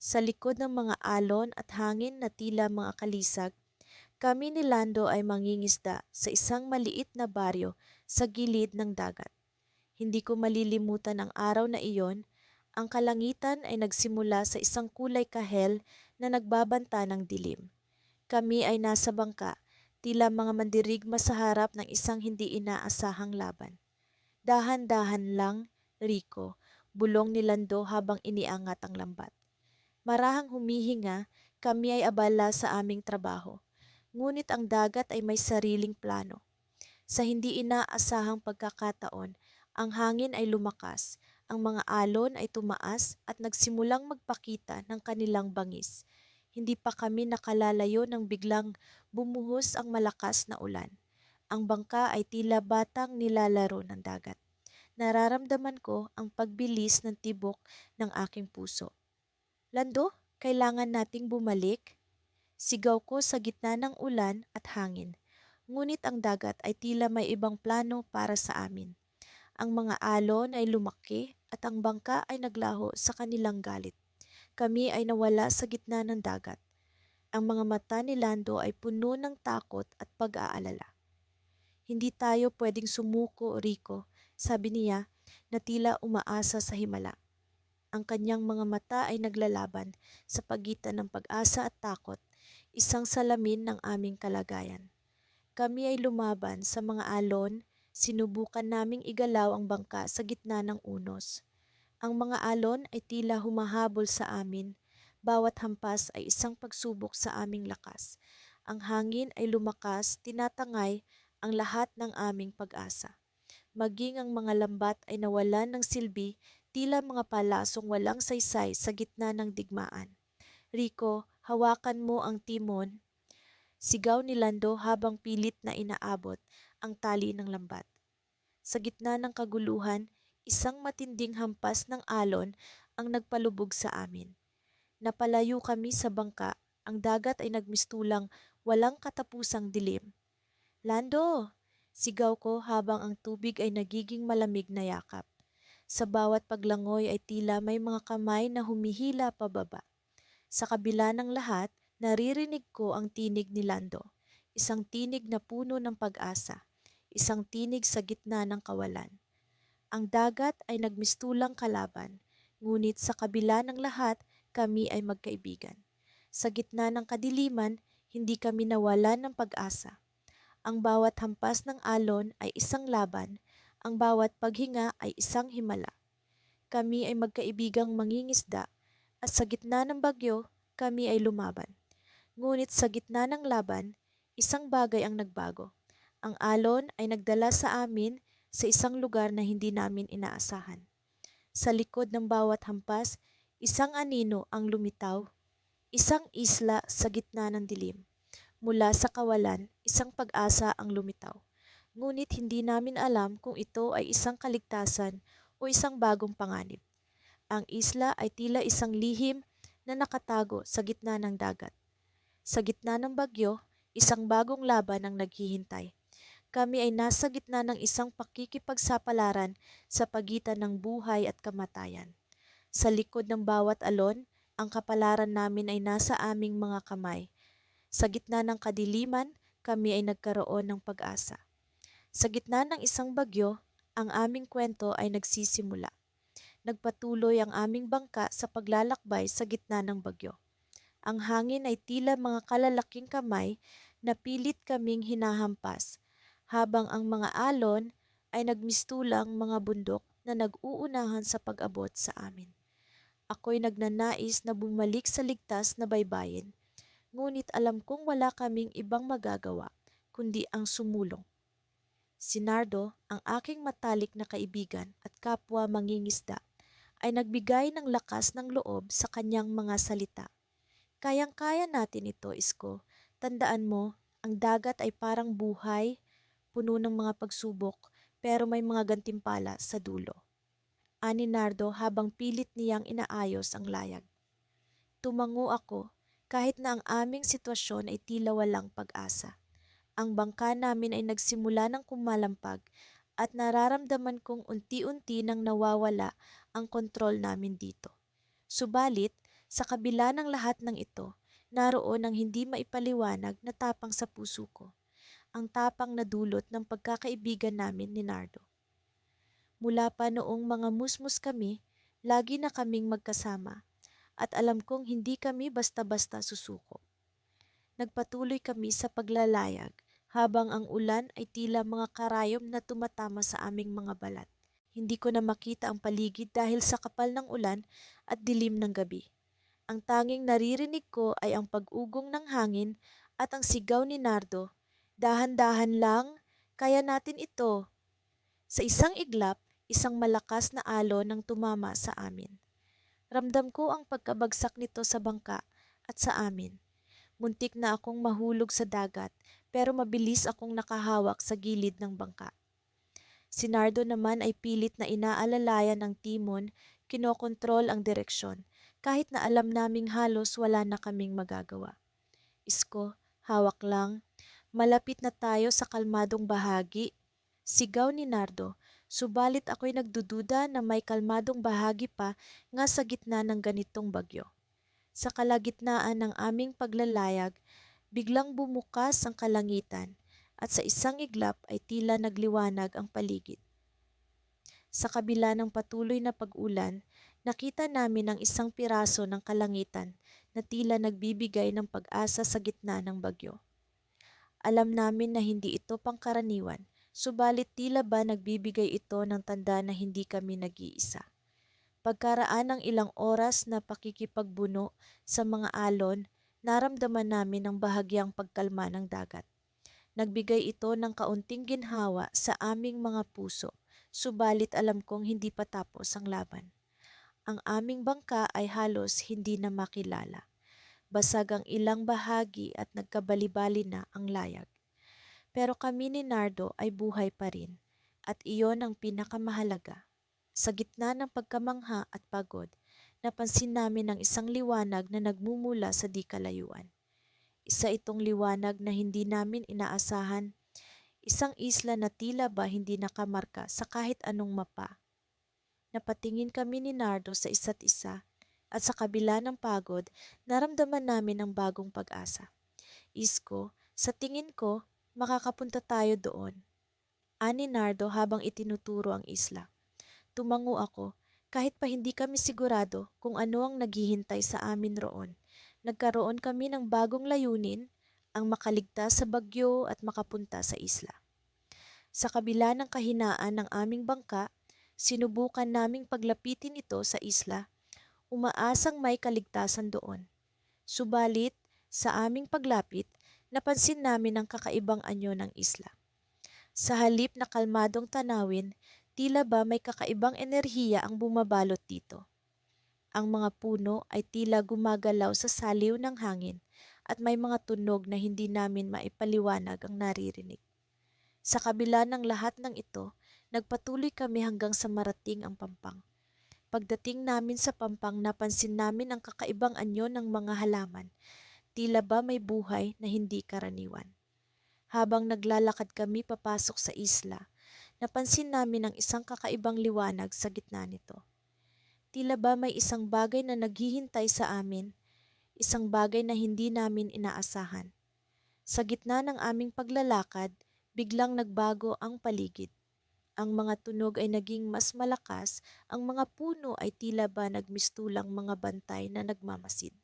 Sa likod ng mga alon at hangin na tila mga kalisag, kami ni Lando ay mangingisda sa isang maliit na baryo sa gilid ng dagat. Hindi ko malilimutan ang araw na iyon. Ang kalangitan ay nagsimula sa isang kulay kahel na nagbabanta ng dilim. Kami ay nasa bangka, tila mga mandirigma sa harap ng isang hindi inaasahang laban. Dahan-dahan lang, Rico, bulong ni Lando habang iniangat ang lambat. Marahang humihinga, kami ay abala sa aming trabaho. Ngunit ang dagat ay may sariling plano. Sa hindi inaasahang pagkakataon, ang hangin ay lumakas, ang mga alon ay tumaas at nagsimulang magpakita ng kanilang bangis. Hindi pa kami nakalalayo nang biglang bumuhos ang malakas na ulan. Ang bangka ay tila batang nilalaro ng dagat. Nararamdaman ko ang pagbilis ng tibok ng aking puso. Lando, kailangan nating bumalik. Sigaw ko sa gitna ng ulan at hangin. Ngunit ang dagat ay tila may ibang plano para sa amin. Ang mga alon ay lumaki at ang bangka ay naglaho sa kanilang galit. Kami ay nawala sa gitna ng dagat. Ang mga mata ni Lando ay puno ng takot at pag-aalala. Hindi tayo pwedeng sumuko, Rico, sabi niya na tila umaasa sa himala. Ang kanyang mga mata ay naglalaban sa pagitan ng pag-asa at takot, isang salamin ng aming kalagayan. Kami ay lumaban sa mga alon, sinubukan naming igalaw ang bangka sa gitna ng unos. Ang mga alon ay tila humahabol sa amin, bawat hampas ay isang pagsubok sa aming lakas. Ang hangin ay lumakas, tinatangay ang lahat ng aming pag-asa. Maging ang mga lambat ay nawalan ng silbi, tila mga palasong walang saysay sa gitna ng digmaan. Rico, hawakan mo ang timon. Sigaw ni Lando habang pilit na inaabot ang tali ng lambat. Sa gitna ng kaguluhan, isang matinding hampas ng alon ang nagpalubog sa amin. Napalayo kami sa bangka, ang dagat ay nagmistulang walang katapusang dilim. Lando! Sigaw ko habang ang tubig ay nagiging malamig na yakap. Sa bawat paglangoy ay tila may mga kamay na humihila pababa. Sa kabila ng lahat, naririnig ko ang tinig ni Lando. Isang tinig na puno ng pag-asa. Isang tinig sa gitna ng kawalan. Ang dagat ay nagmistulang kalaban, ngunit sa kabila ng lahat, kami ay magkaibigan. Sa gitna ng kadiliman, hindi kami nawalan ng pag-asa. Ang bawat hampas ng alon ay isang laban, ang bawat paghinga ay isang himala. Kami ay magkaibigang mangingisda at sa gitna ng bagyo, kami ay lumaban. Ngunit sa gitna ng laban, isang bagay ang nagbago. Ang alon ay nagdala sa amin sa isang lugar na hindi namin inaasahan. Sa likod ng bawat hampas, isang anino ang lumitaw, isang isla sa gitna ng dilim. Mula sa kawalan, isang pag-asa ang lumitaw. Ngunit hindi namin alam kung ito ay isang kaligtasan o isang bagong panganib. Ang isla ay tila isang lihim na nakatago sa gitna ng dagat. Sa gitna ng bagyo, isang bagong laban ang naghihintay. Kami ay nasa gitna ng isang pakikipagsapalaran sa pagitan ng buhay at kamatayan. Sa likod ng bawat alon, ang kapalaran namin ay nasa aming mga kamay. Sa gitna ng kadiliman, kami ay nagkaroon ng pag-asa. Sa gitna ng isang bagyo, ang aming kwento ay nagsisimula. Nagpatuloy ang aming bangka sa paglalakbay sa gitna ng bagyo. Ang hangin ay tila mga kalalaking kamay na pilit kaming hinahampas, habang ang mga alon ay nagmistulang mga bundok na nag-uunahan sa pag-abot sa amin. Ako'y nagnanais na bumalik sa ligtas na baybayin, ngunit alam kong wala kaming ibang magagawa kundi ang sumulong. Si Nardo, ang aking matalik na kaibigan at kapwa mangingisda, ay nagbigay ng lakas ng loob sa kanyang mga salita. Kayang-kaya natin ito, Isko. Tandaan mo, ang dagat ay parang buhay, puno ng mga pagsubok, pero may mga gantimpala sa dulo. Ani Nardo habang pilit niyang inaayos ang layag. Tumango ako kahit na ang aming sitwasyon ay tila walang pag-asa. Ang bangka namin ay nagsimula ng kumalampag at nararamdaman kong unti-unti nang nawawala ang kontrol namin dito. Subalit, Sa kabila ng lahat ng ito, naroon ang hindi maipaliwanag na tapang sa puso ko, ang tapang na dulot ng pagkakaibigan namin ni Nardo. Mula pa noong mga musmus kami, lagi na kaming magkasama at alam kong hindi kami basta-basta susuko. Nagpatuloy kami sa paglalayag habang ang ulan ay tila mga karayom na tumatama sa aming mga balat. Hindi ko na makita ang paligid dahil sa kapal ng ulan at dilim ng gabi. Ang tanging naririnig ko ay ang pag-ugong ng hangin at ang sigaw ni Nardo, "Dahan-dahan lang, kaya natin ito." Sa isang iglap, isang malakas na alon ang tumama sa amin. Ramdam ko ang pagkabagsak nito sa bangka at sa amin. Muntik na akong mahulog sa dagat pero mabilis akong nakahawak sa gilid ng bangka. Si Nardo naman ay pilit na inaalalayan ng timon, kinokontrol ang direksyon, kahit na alam naming halos wala na kaming magagawa. Isko, hawak lang, malapit na tayo sa kalmadong bahagi. Sigaw ni Nardo, subalit ako'y nagdududa na may kalmadong bahagi pa nga sa gitna ng ganitong bagyo. Sa kalagitnaan ng aming paglalayag, biglang bumukas ang kalangitan at sa isang iglap ay tila nagliwanag ang paligid. Sa kabila ng patuloy na pag-ulan, nakita namin ang isang piraso ng kalangitan na tila nagbibigay ng pag-asa sa gitna ng bagyo. Alam namin na hindi ito pangkaraniwan, subalit tila ba nagbibigay ito ng tanda na hindi kami nag-iisa. Pagkaraan ng ilang oras na pakikipagbuno sa mga alon, naramdaman namin ang bahagyang pagkalma ng dagat. Nagbigay ito ng kaunting ginhawa sa aming mga puso, subalit alam kong hindi pa tapos ang laban. Ang aming bangka ay halos hindi na makilala. Basag ang ilang bahagi at nagkabali-bali na ang layag. Pero kami ni Nardo ay buhay pa rin at iyon ang pinakamahalaga. Sa gitna ng pagkamangha at pagod, napansin namin ang isang liwanag na nagmumula sa di kalayuan. Isa itong liwanag na hindi namin inaasahan, isang isla na tila ba hindi nakamarka sa kahit anong mapa. Napatingin kami ni Nardo sa isa't isa at sa kabila ng pagod, naramdaman namin ang bagong pag-asa. Isko, sa tingin ko, makakapunta tayo doon. Ani Nardo habang itinuturo ang isla. Tumango ako, kahit pa hindi kami sigurado kung ano ang naghihintay sa amin roon. Nagkaroon kami ng bagong layunin, ang makaligtas sa bagyo at makapunta sa isla. Sa kabila ng kahinaan ng aming bangka, sinubukan naming paglapitin ito sa isla, umaasang may kaligtasan doon. Subalit, sa aming paglapit, napansin namin ang kakaibang anyo ng isla. Sa halip na kalmadong tanawin, tila ba may kakaibang enerhiya ang bumabalot dito. Ang mga puno ay tila gumagalaw sa saliw ng hangin at may mga tunog na hindi namin maipaliwanag ang naririnig. Sa kabila ng lahat ng ito, nagpatuloy kami hanggang sa marating ang Pampang. Pagdating namin sa Pampang, napansin namin ang kakaibang anyo ng mga halaman. Tila ba may buhay na hindi karaniwan. Habang naglalakad kami papasok sa isla, napansin namin ang isang kakaibang liwanag sa gitna nito. Tila ba may isang bagay na naghihintay sa amin, isang bagay na hindi namin inaasahan. Sa gitna ng aming paglalakad, biglang nagbago ang paligid. Ang mga tunog ay naging mas malakas, ang mga puno ay tila ba nagmistulang mga bantay na nagmamasid.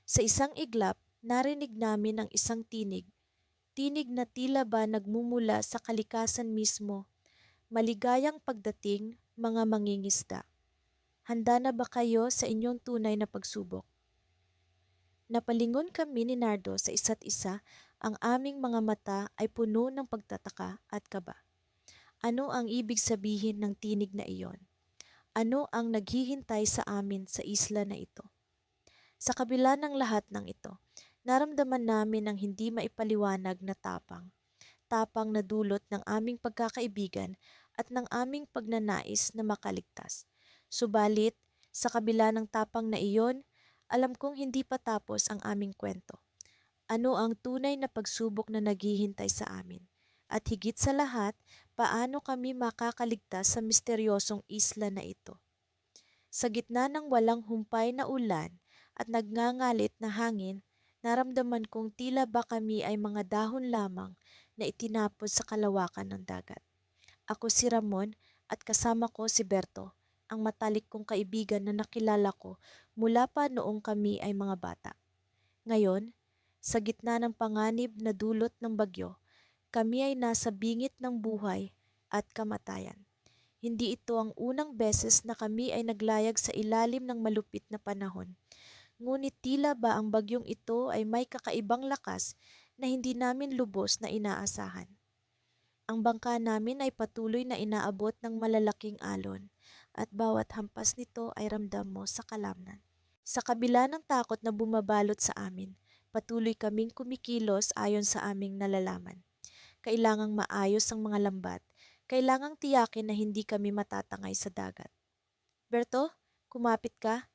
Sa isang iglap, narinig namin ang isang tinig. Tinig na tila ba nagmumula sa kalikasan mismo. Maligayang pagdating, mga mangingisda. Handa na ba kayo sa inyong tunay na pagsubok? Napalingon kami ni Nardo sa isa't isa, ang aming mga mata ay puno ng pagtataka at kaba. Ano ang ibig sabihin ng tinig na iyon? Ano ang naghihintay sa amin sa isla na ito? Sa kabila ng lahat ng ito, naramdaman namin ang hindi maipaliwanag na tapang. Tapang na dulot ng aming pagkakaibigan at ng aming pagnanais na makaligtas. Subalit, sa kabila ng tapang na iyon, alam kong hindi pa tapos ang aming kwento. Ano ang tunay na pagsubok na naghihintay sa amin? At higit sa lahat, paano kami makakaligtas sa misteryosong isla na ito? Sa gitna ng walang humpay na ulan, at nagngangalit na hangin, naramdaman kong tila ba kami ay mga dahon lamang na itinapon sa kalawakan ng dagat. Ako si Ramon at kasama ko si Berto, ang matalik kong kaibigan na nakilala ko mula pa noong kami ay mga bata. Ngayon, sa gitna ng panganib na dulot ng bagyo, kami ay nasa bingit ng buhay at kamatayan. Hindi ito ang unang beses na kami ay naglayag sa ilalim ng malupit na panahon. Ngunit tila ba ang bagyong ito ay may kakaibang lakas na hindi namin lubos na inaasahan. Ang bangka namin ay patuloy na inaabot ng malalaking alon at bawat hampas nito ay ramdam mo sa kalamnan. Sa kabila ng takot na bumabalot sa amin, patuloy kaming kumikilos ayon sa aming nalalaman. Kailangang maayos ang mga lambat. Kailangang tiyakin na hindi kami matatangay sa dagat. Berto, kumapit ka.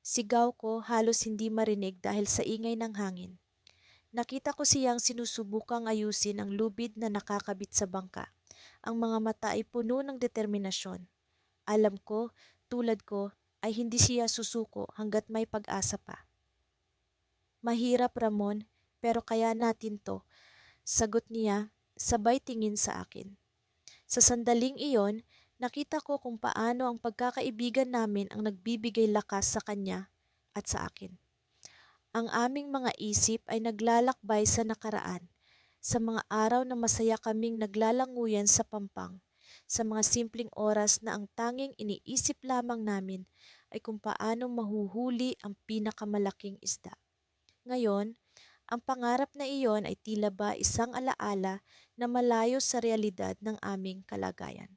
Sigaw ko halos hindi marinig dahil sa ingay ng hangin. Nakita ko siyang sinusubukang ayusin ang lubid na nakakabit sa bangka. Ang mga mata ay puno ng determinasyon. Alam ko, tulad ko, ay hindi siya susuko hanggat may pag-asa pa. Mahirap, Ramon, pero kaya natin to, sagot niya, sabay tingin sa akin. Sa sandaling iyon, nakita ko kung paano ang pagkakaibigan namin ang nagbibigay lakas sa kanya at sa akin. Ang aming mga isip ay naglalakbay sa nakaraan, sa mga araw na masaya kaming naglalanguyan sa pampang, sa mga simpleng oras na ang tanging iniisip lamang namin ay kung paano mahuhuli ang pinakamalaking isda. Ngayon, ang pangarap na iyon ay tila ba isang alaala na malayo sa realidad ng aming kalagayan.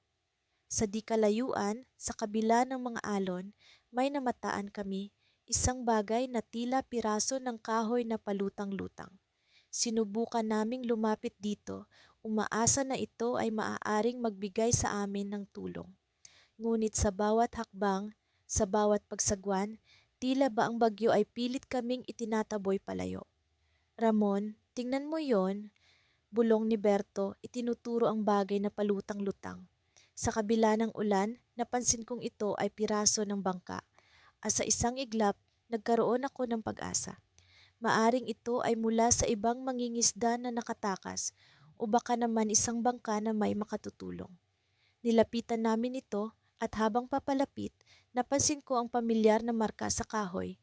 Sa di kalayuan, sa kabila ng mga alon, may namataan kami, isang bagay na tila piraso ng kahoy na palutang-lutang. Sinubukan naming lumapit dito, umaasa na ito ay maaaring magbigay sa amin ng tulong. Ngunit sa bawat hakbang, sa bawat pagsagwan, tila ba ang bagyo ay pilit kaming itinataboy palayo. Ramon, tingnan mo yon, bulong ni Berto, itinuturo ang bagay na palutang-lutang. Sa kabila ng ulan, napansin kong ito ay piraso ng bangka. At sa isang iglap, nagkaroon ako ng pag-asa. Maaring ito ay mula sa ibang mangingisda na nakatakas o baka naman isang bangka na may makatutulong. Nilapitan namin ito at habang papalapit, napansin ko ang pamilyar na marka sa kahoy.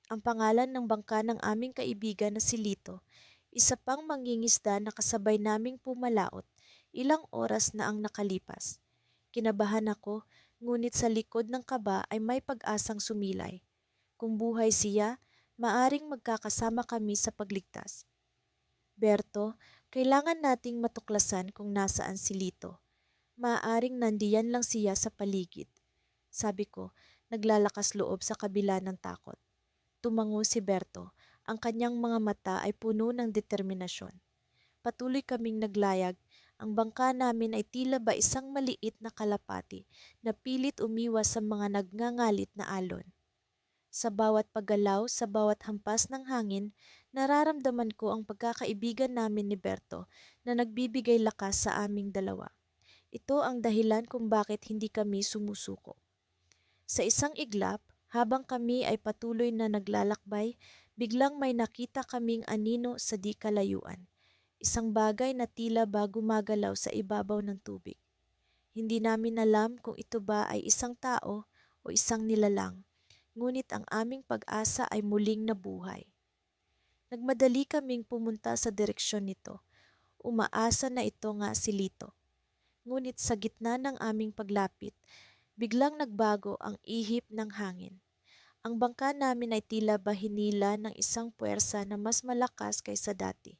Ang pangalan ng bangka ng aming kaibigan na si Lito, isa pang mangingisda na kasabay naming pumalaot, ilang oras na ang nakalipas. Kinabahan ako, ngunit sa likod ng kaba ay may pag-asang sumilay. Kung buhay siya, maaring magkakasama kami sa pagligtas. Berto, kailangan nating matuklasan kung nasaan si Lito. Maaring nandiyan lang siya sa paligid. Sabi ko, naglalakas loob sa kabila ng takot. Tumango si Berto. Ang kanyang mga mata ay puno ng determinasyon. Patuloy kaming naglayag. Ang bangka namin ay tila ba isang maliit na kalapati na pilit umiwas sa mga nagngangalit na alon. Sa bawat paggalaw, sa bawat hampas ng hangin, nararamdaman ko ang pagkakaibigan namin ni Berto na nagbibigay lakas sa aming dalawa. Ito ang dahilan kung bakit hindi kami sumusuko. Sa isang iglap, habang kami ay patuloy na naglalakbay, biglang may nakita kaming anino sa di kalayuan. Isang bagay na tila ba gumagalaw sa ibabaw ng tubig. Hindi namin alam kung ito ba ay isang tao o isang nilalang, ngunit ang aming pag-asa ay muling nabuhay. Nagmadali kaming pumunta sa direksyon nito. Umaasa na ito nga si Lito. Ngunit sa gitna ng aming paglapit, biglang nagbago ang ihip ng hangin. Ang bangka namin ay tila ba hinila ng isang puwersa na mas malakas kaysa dati.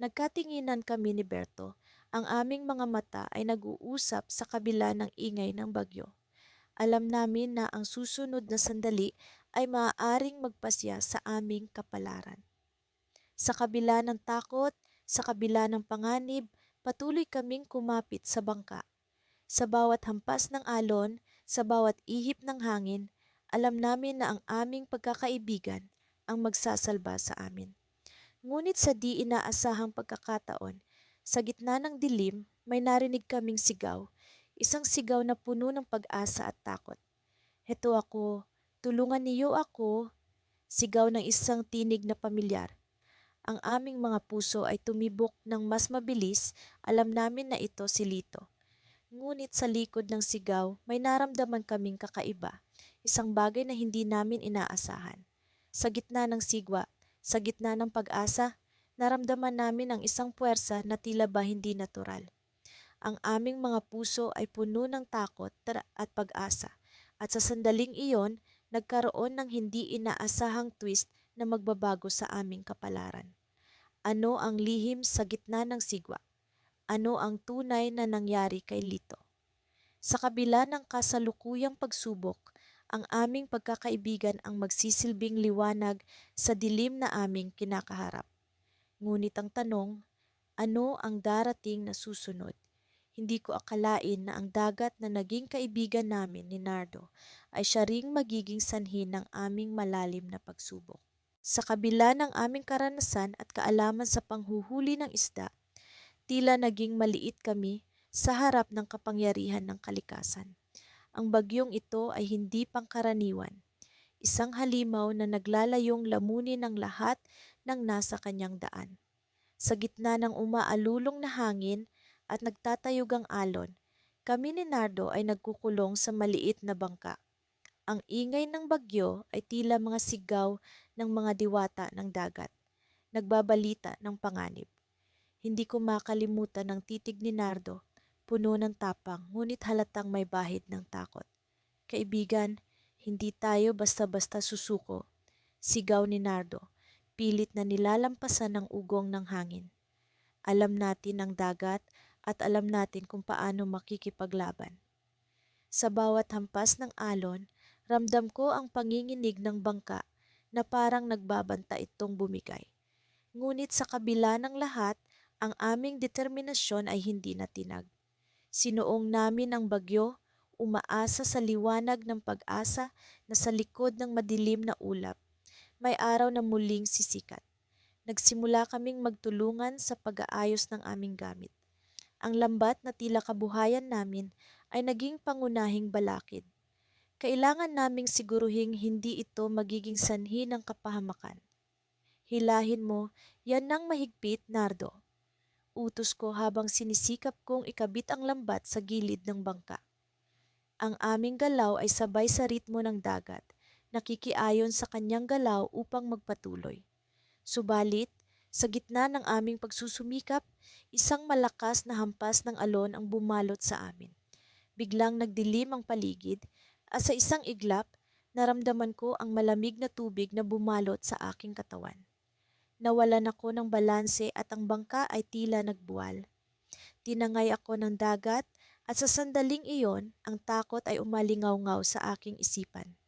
Nagkatinginan kami ni Berto. Ang aming mga mata ay nag-uusap sa kabila ng ingay ng bagyo. Alam namin na ang susunod na sandali ay maaaring magpasya sa aming kapalaran. Sa kabila ng takot, sa kabila ng panganib, patuloy kaming kumapit sa bangka. Sa bawat hampas ng alon, sa bawat ihip ng hangin, alam namin na ang aming pagkakaibigan ang magsasalba sa amin. Ngunit sa di inaasahang pagkakataon, sa gitna ng dilim, may narinig kaming sigaw, isang sigaw na puno ng pag-asa at takot. Heto ako, tulungan niyo ako. Sigaw ng isang tinig na pamilyar. Ang aming mga puso ay tumibok ng mas mabilis, alam namin na ito si Lito. Ngunit sa likod ng sigaw, may naramdaman kaming kakaiba, isang bagay na hindi namin inaasahan. Sa gitna ng sigwa, sa gitna ng pag-asa, naramdaman namin ang isang puwersa na tila ba hindi natural. Ang aming mga puso ay puno ng takot at pag-asa, at sa sandaling iyon, nagkaroon ng hindi inaasahang twist na magbabago sa aming kapalaran. Ano ang lihim sa gitna ng sigwa? Ano ang tunay na nangyari kay Lito? Sa kabila ng kasalukuyang pagsubok, ang aming pagkakaibigan ang magsisilbing liwanag sa dilim na aming kinakaharap. Ngunit ang tanong, ano ang darating na susunod? Hindi ko akalain na ang dagat na naging kaibigan namin ni Nardo ay siya ring magiging sanhi ng aming malalim na pagsubok. Sa kabila ng aming karanasan at kaalaman sa panghuhuli ng isda, tila naging maliit kami sa harap ng kapangyarihan ng kalikasan. Ang bagyong ito ay hindi pangkaraniwan, isang halimaw na naglalayong lamunin ng lahat ng nasa kanyang daan. Sa gitna ng umaalulong na hangin at nagtatayugang alon, kami ni Nardo ay nagkukulong sa maliit na bangka. Ang ingay ng bagyo ay tila mga sigaw ng mga diwata ng dagat, nagbabalita ng panganib. Hindi ko makalimutan ang titig ni Nardo, puno ng tapang ngunit halatang may bahid ng takot. Kaibigan, hindi tayo basta-basta susuko. Sigaw ni Nardo, pilit na nilalampasan ng ugong ng hangin. Alam natin ang dagat at alam natin kung paano makikipaglaban. Sa bawat hampas ng alon, ramdam ko ang panginginig ng bangka na parang nagbabanta itong bumigay. Ngunit sa kabila ng lahat, ang aming determinasyon ay hindi natinag. Sinuong namin ang bagyo, umaasa sa liwanag ng pag-asa na sa likod ng madilim na ulap. May araw na muling sisikat. Nagsimula kaming magtulungan sa pag-aayos ng aming gamit. Ang lambat na tila kabuhayan namin ay naging pangunahing balakid. Kailangan naming siguruhing hindi ito magiging sanhi ng kapahamakan. Hilahin mo, yan ng mahigpit, Nardo. Utos ko habang sinisikap kong ikabit ang lambat sa gilid ng bangka. Ang aming galaw ay sabay sa ritmo ng dagat, nakikiayon sa kanyang galaw upang magpatuloy. Subalit, sa gitna ng aming pagsusumikap, isang malakas na hampas ng alon ang bumalot sa amin. Biglang nagdilim ang paligid at sa isang iglap, naramdaman ko ang malamig na tubig na bumalot sa aking katawan. Nawalan ako ng balanse at ang bangka ay tila nagbuwal. Tinangay ako ng dagat at sa sandaling iyon, ang takot ay umalingaw-ngaw sa aking isipan.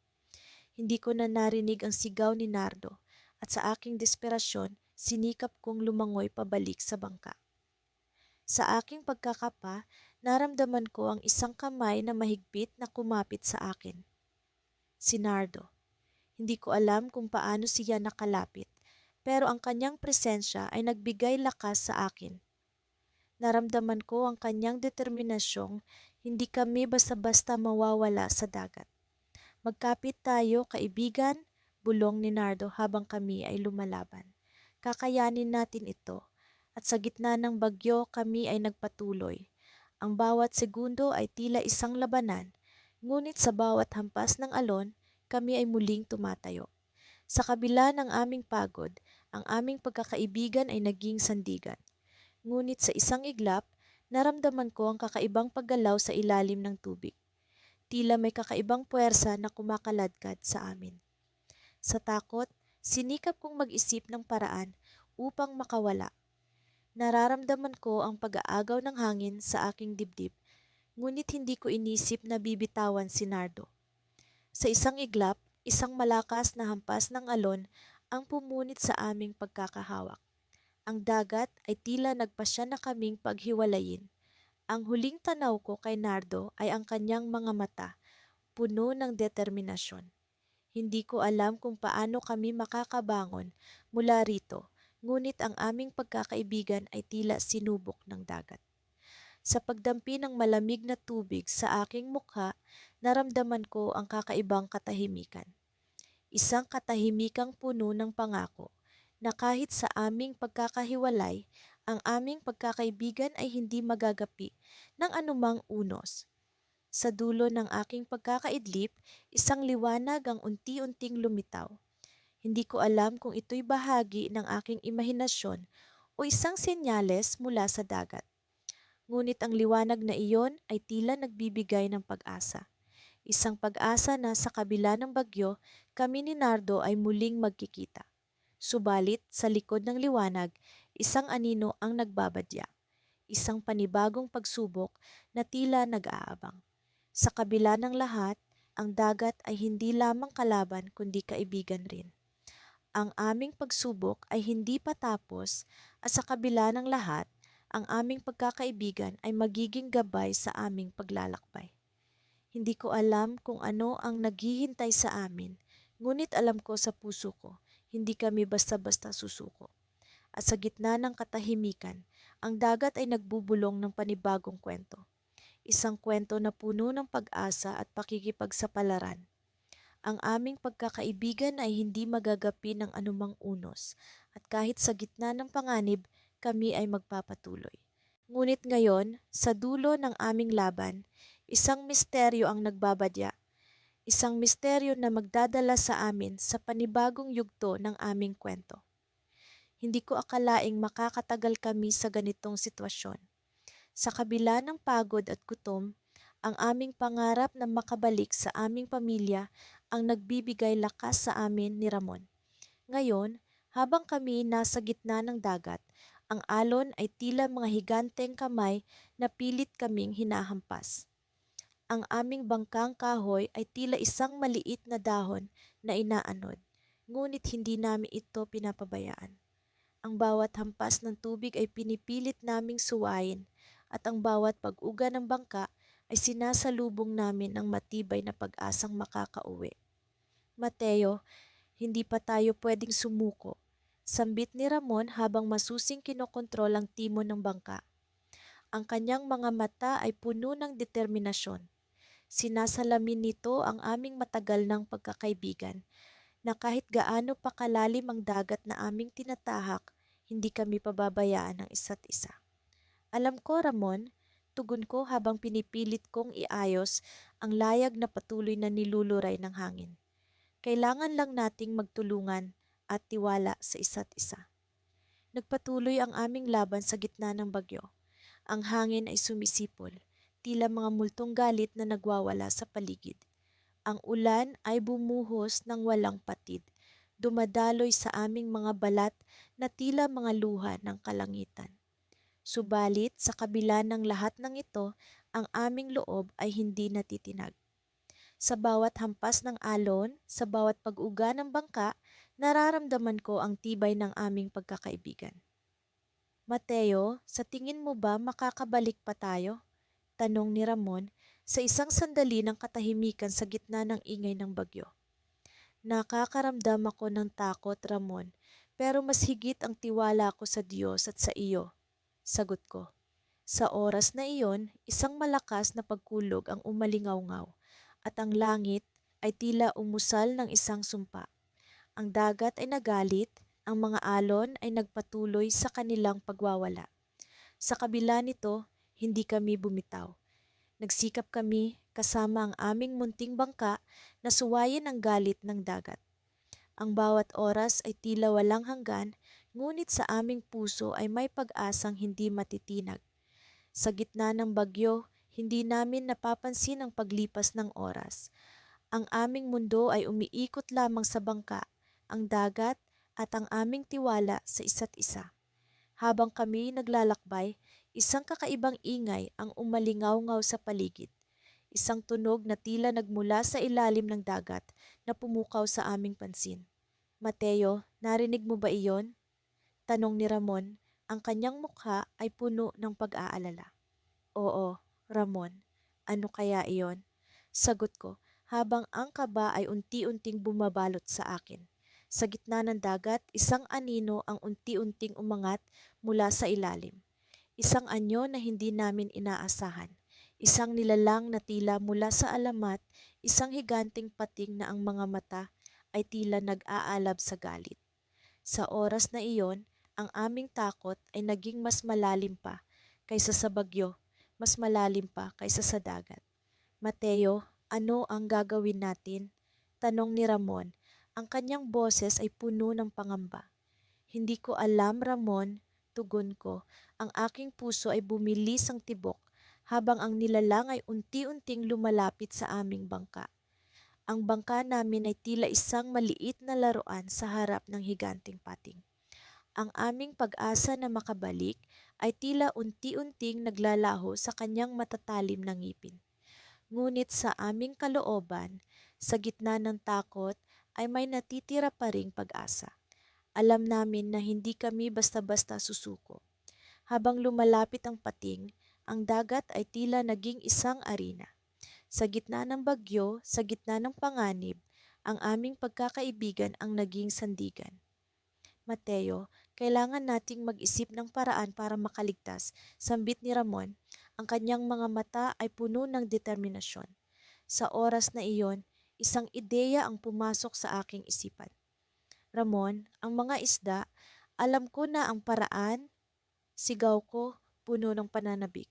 Hindi ko na narinig ang sigaw ni Nardo at sa aking desperasyon, sinikap kong lumangoy pabalik sa bangka. Sa aking pagkakapa, naramdaman ko ang isang kamay na mahigpit na kumapit sa akin. Si Nardo. Hindi ko alam kung paano siya nakalapit, pero ang kanyang presensya ay nagbigay lakas sa akin. Naramdaman ko ang kanyang determinasyong hindi kami basta-basta mawawala sa dagat. Magkapit tayo, kaibigan, bulong ni Nardo habang kami ay lumalaban. Kakayanin natin ito. At sa gitna ng bagyo, kami ay nagpatuloy. Ang bawat segundo ay tila isang labanan, ngunit sa bawat hampas ng alon, kami ay muling tumatayo. Sa kabila ng aming pagod, ang aming pagkakaibigan ay naging sandigan. Ngunit sa isang iglap, naramdaman ko ang kakaibang paggalaw sa ilalim ng tubig. Tila may kakaibang puwersa na kumakaladkad sa amin. Sa takot, sinikap kong mag-isip ng paraan upang makawala. Nararamdaman ko ang pag-aagaw ng hangin sa aking dibdib, ngunit hindi ko inisip na bibitawan si Nardo. Sa isang iglap, isang malakas na hampas ng alon ang pumunit sa aming pagkakahawak. Ang dagat ay tila nagpasya na kaming paghiwalayin. Ang huling tanaw ko kay Nardo ay ang kanyang mga mata, puno ng determinasyon. Hindi ko alam kung paano kami makakabangon mula rito, ngunit ang aming pagkakaibigan ay tila sinubok ng dagat. Sa pagdampi ng malamig na tubig sa aking mukha, naramdaman ko ang kakaibang katahimikan. isang katahimikang puno ng pangako na kahit sa aming pagkakahiwalay, ang aming pagkakaibigan ay hindi magagapi ng anumang unos. Sa dulo ng aking pagkakaidlip, isang liwanag ang unti-unting lumitaw. Hindi ko alam kung ito'y bahagi ng aking imahinasyon o isang senyales mula sa dagat. Ngunit ang liwanag na iyon ay tila nagbibigay ng pag-asa. Isang pag-asa na sa kabila ng bagyo, kami ni Nardo ay muling magkikita. Subalit sa likod ng liwanag, isang anino ang nagbabadya. Isang panibagong pagsubok na tila nag-aabang. Sa kabila ng lahat, ang dagat ay hindi lamang kalaban kundi kaibigan rin. Ang aming pagsubok ay hindi pa tapos at sa kabila ng lahat, ang aming pagkakaibigan ay magiging gabay sa aming paglalakbay. Hindi ko alam kung ano ang naghihintay sa amin, ngunit alam ko sa puso ko, hindi kami basta-basta susuko. At sa gitna ng katahimikan, ang dagat ay nagbubulong ng panibagong kwento. Isang kwento na puno ng pag-asa at pakikipagsapalaran. Ang aming pagkakaibigan ay hindi magagapi ng anumang unos at kahit sa gitna ng panganib, kami ay magpapatuloy. Ngunit ngayon, sa dulo ng aming laban, isang misteryo ang nagbabadya. Isang misteryo na magdadala sa amin sa panibagong yugto ng aming kwento. Hindi ko akalaing makakatagal kami sa ganitong sitwasyon. Sa kabila ng pagod at gutom, ang aming pangarap na makabalik sa aming pamilya ang nagbibigay lakas sa amin ni Ramon. Ngayon, habang kami nasa gitna ng dagat, ang alon ay tila mga higanteng kamay na pilit kaming hinahampas. Ang aming bangkang kahoy ay tila isang maliit na dahon na inaanod, ngunit hindi namin ito pinapabayaan. Ang bawat hampas ng tubig ay pinipilit naming suwayin at ang bawat pag-uga ng bangka ay sinasalubong namin ng matibay na pag-asang makakauwi. Mateo, hindi pa tayo pwedeng sumuko. Sambit ni Ramon habang masusing kinokontrol ang timon ng bangka. Ang kanyang mga mata ay puno ng determinasyon. Sinasalamin nito ang aming matagal ng pagkakaibigan na kahit gaano pa kalalim ang dagat na aming tinatahak, hindi kami pababayaan ng isa't isa. Alam ko, Ramon, tugon ko habang pinipilit kong iayos ang layag na patuloy na niluluray ng hangin. Kailangan lang nating magtulungan at tiwala sa isa't isa. Nagpatuloy ang aming laban sa gitna ng bagyo. Ang hangin ay sumisipol, tila mga multong galit na nagwawala sa paligid. Ang ulan ay bumuhos ng walang patid, dumadaloy sa aming mga balat na tila mga luha ng kalangitan. Subalit sa kabila ng lahat ng ito, ang aming loob ay hindi natitinag. Sa bawat hampas ng alon, sa bawat pag-uga ng bangka, nararamdaman ko ang tibay ng aming pagkakaibigan. Mateo, sa tingin mo ba makakabalik pa tayo? Tanong ni Ramon sa isang sandali ng katahimikan sa gitna ng ingay ng bagyo. Nakakaramdam ako ng takot, Ramon, pero mas higit ang tiwala ko sa Diyos at sa iyo. Sagot ko. Sa oras na iyon, isang malakas na pagkulog ang umalingaw-ngaw at ang langit ay tila umusal ng isang sumpa. Ang dagat ay nagalit, ang mga alon ay nagpatuloy sa kanilang pagwawala. Sa kabila nito, hindi kami bumitaw. Nagsikap kami kasama ang aming munting bangka na suwayin ang galit ng dagat. Ang bawat oras ay tila walang hanggan, ngunit sa aming puso ay may pag-asang hindi matitinag. Sa gitna ng bagyo, hindi namin napapansin ang paglipas ng oras. Ang aming mundo ay umiikot lamang sa bangka, ang dagat at ang aming tiwala sa isa't isa. Habang kami naglalakbay, isang kakaibang ingay ang umalingaw-ngaw sa paligid. Isang tunog na tila nagmula sa ilalim ng dagat na pumukaw sa aming pansin. Mateo, narinig mo ba iyon? Tanong ni Ramon, ang kanyang mukha ay puno ng pag-aalala. Oo, Ramon, ano kaya iyon? Sagot ko, habang ang kaba ay unti-unting bumabalot sa akin. Sa gitna ng dagat, isang anino ang unti-unting umangat mula sa ilalim. Isang anyo na hindi namin inaasahan. Isang nilalang na tila mula sa alamat, isang higanting pating na ang mga mata ay tila nag-aalab sa galit. Sa oras na iyon, ang aming takot ay naging mas malalim pa kaysa sa bagyo, mas malalim pa kaysa sa dagat. Mateo, ano ang gagawin natin? Tanong ni Ramon. Ang kanyang boses ay puno ng pangamba. Hindi ko alam, Ramon, tugon ko. Ang aking puso ay bumilis ang tibok habang ang nilalang ay unti-unting lumalapit sa aming bangka. Ang bangka namin ay tila isang maliit na laruan sa harap ng higanting pating. Ang aming pag-asa na makabalik ay tila unti-unting naglalaho sa kanyang matatalim na ngipin. Ngunit sa aming kalooban, sa gitna ng takot, ay may natitira pa ring pag-asa. Alam namin na hindi kami basta-basta susuko. Habang lumalapit ang pating, ang dagat ay tila naging isang arena. Sa gitna ng bagyo, sa gitna ng panganib, ang aming pagkakaibigan ang naging sandigan. Mateo, kailangan nating mag-isip ng paraan para makaligtas, sambit ni Ramon. Ang kanyang mga mata ay puno ng determinasyon. Sa oras na iyon, isang ideya ang pumasok sa aking isipan. Ramon, ang mga isda, alam ko na ang paraan, sigaw ko, puno ng pananabik.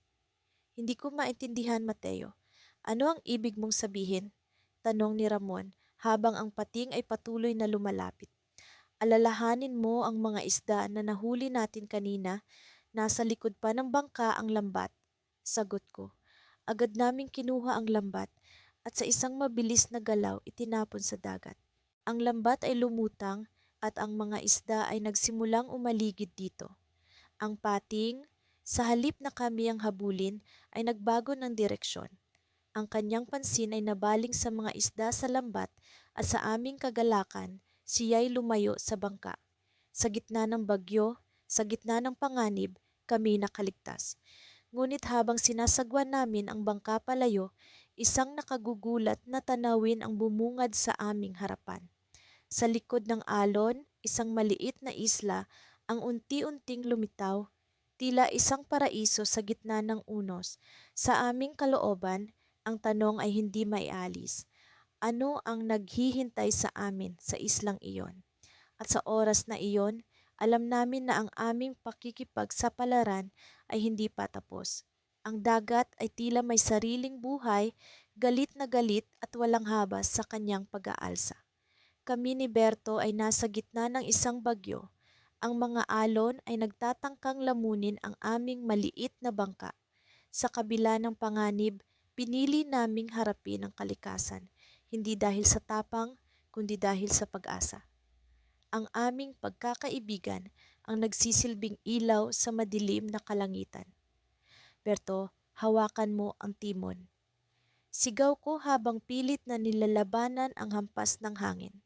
Hindi ko maintindihan, Mateo. Ano ang ibig mong sabihin? Tanong ni Ramon habang ang pating ay patuloy na lumalapit. Alalahanin mo ang mga isda na nahuli natin kanina. Nasa likod pa ng bangka ang lambat. Sagot ko. Agad naming kinuha ang lambat at sa isang mabilis na galaw itinapon sa dagat. Ang lambat ay lumutang at ang mga isda ay nagsimulang umaligid dito. Ang pating, sa halip na kami ang habulin, ay nagbago ng direksyon. Ang kanyang pansin ay nabaling sa mga isda sa lambat at sa aming kagalakan, siya'y lumayo sa bangka. Sa gitna ng bagyo, sa gitna ng panganib, kami nakaligtas. Ngunit habang sinasagwan namin ang bangka palayo, isang nakagugulat na tanawin ang bumungad sa aming harapan. Sa likod ng alon, isang maliit na isla ang unti-unting lumitaw, tila isang paraiso sa gitna ng unos. Sa aming kalooban, ang tanong ay hindi maialis. Ano ang naghihintay sa amin sa islang iyon? At sa oras na iyon, alam namin na ang aming pakikipagsapalaran ay hindi pa tapos. Ang dagat ay tila may sariling buhay, galit na galit at walang habas sa kanyang pag-aalsa. Kami ni Berto ay nasa gitna ng isang bagyo. Ang mga alon ay nagtatangkang lamunin ang aming maliit na bangka. Sa kabila ng panganib, pinili naming harapin ang kalikasan, hindi dahil sa tapang, kundi dahil sa pag-asa. Ang aming pagkakaibigan ang nagsisilbing ilaw sa madilim na kalangitan. Berto, hawakan mo ang timon. Sigaw ko habang pilit na nilalabanan ang hampas ng hangin.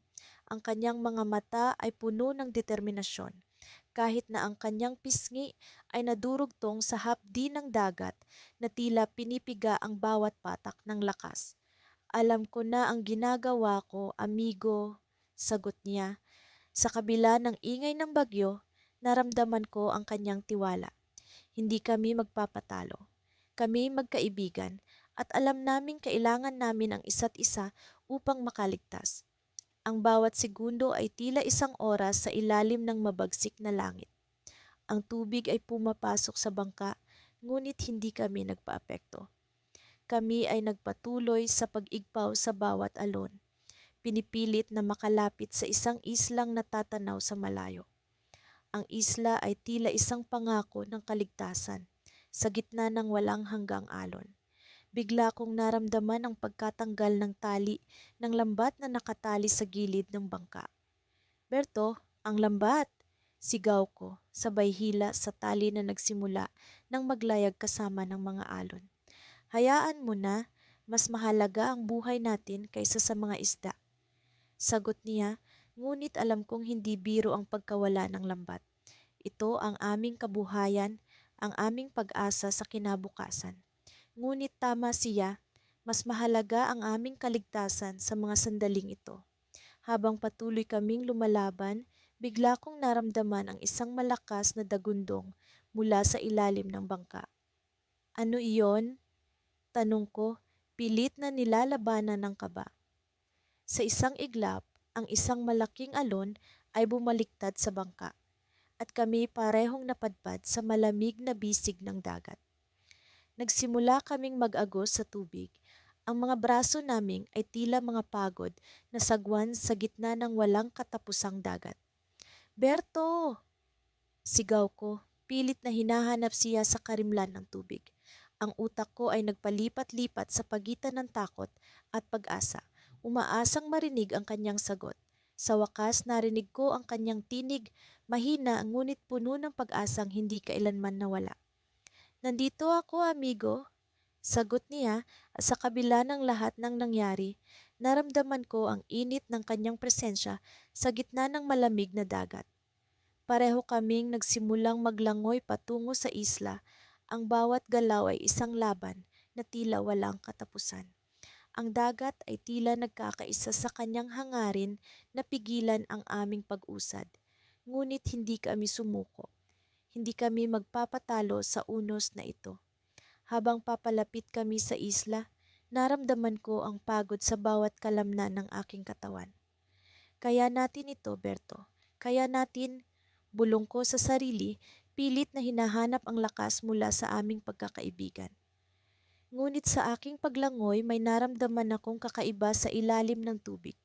Ang kanyang mga mata ay puno ng determinasyon. Kahit na ang kanyang pisngi ay nadurugtong sa hapdi ng dagat na tila pinipiga ang bawat patak ng lakas. Alam ko na ang ginagawa ko, amigo, sagot niya. Sa kabila ng ingay ng bagyo, naramdaman ko ang kanyang tiwala. Hindi kami magpapatalo. Kami magkaibigan at alam naming kailangan namin ang isa't isa upang makaligtas. Ang bawat segundo ay tila isang oras sa ilalim ng mabagsik na langit. Ang tubig ay pumapasok sa bangka, ngunit hindi kami nagpaapekto. Kami ay nagpatuloy sa pag-igpaw sa bawat alon. Pinipilit na makalapit sa isang islang natatanaw sa malayo. Ang isla ay tila isang pangako ng kaligtasan sa gitna ng walang hanggang alon. Bigla kong naramdaman ang pagkatanggal ng tali ng lambat na nakatali sa gilid ng bangka. Berto, ang lambat! Sigaw ko, sabay hila sa tali na nagsimula nang maglayag kasama ng mga alon. Hayaan mo na, mas mahalaga ang buhay natin kaysa sa mga isda. Sagot niya, ngunit alam kong hindi biro ang pagkawala ng lambat. Ito ang aming kabuhayan, ang aming pag-asa sa kinabukasan. Ngunit tama siya, mas mahalaga ang aming kaligtasan sa mga sandaling ito. Habang patuloy kaming lumalaban, bigla kong naramdaman ang isang malakas na dagundong mula sa ilalim ng bangka. Ano iyon? Tanong ko, pilit na nilalabanan ng kaba. Sa isang iglap, ang isang malaking alon ay bumaliktad sa bangka at kami parehong napadpad sa malamig na bisig ng dagat. Nagsimula kaming mag-agos sa tubig. Ang mga braso naming ay tila mga pagod na sagwan sa gitna ng walang katapusang dagat. Berto! Sigaw ko, pilit na hinahanap siya sa karimlan ng tubig. Ang utak ko ay nagpalipat-lipat sa pagitan ng takot at pag-asa. Umaasang marinig ang kanyang sagot. Sa wakas narinig ko ang kanyang tinig, mahina ngunit puno ng pag-asang hindi kailanman nawala. Nandito ako, amigo. Sagot niya at sa kabila ng lahat ng nangyari, naramdaman ko ang init ng kanyang presensya sa gitna ng malamig na dagat. Pareho kaming nagsimulang maglangoy patungo sa isla. Ang bawat galaw ay isang laban na tila walang katapusan. Ang dagat ay tila nagkakaisa sa kanyang hangarin na pigilan ang aming pag-usad. Ngunit hindi kami sumuko. Hindi kami magpapatalo sa unos na ito. Habang papalapit kami sa isla, naramdaman ko ang pagod sa bawat kalamnan ng aking katawan. Kaya natin ito, Berto. Kaya natin, bulong ko sa sarili, pilit na hinahanap ang lakas mula sa aming pagkakaibigan. Ngunit sa aking paglangoy may naramdaman akong kakaiba sa ilalim ng tubig.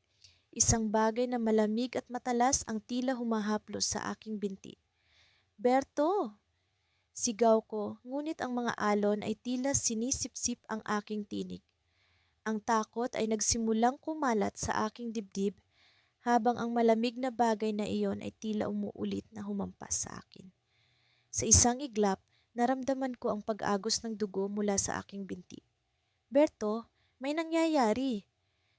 Isang bagay na malamig at matalas ang tila humahaplos sa aking binti. Berto! Sigaw ko, ngunit ang mga alon ay tila sinisipsip ang aking tinig. Ang takot ay nagsimulang kumalat sa aking dibdib habang ang malamig na bagay na iyon ay tila umuulit na humampas sa akin. Sa isang iglap, naramdaman ko ang pag-agos ng dugo mula sa aking binti. Berto, may nangyayari!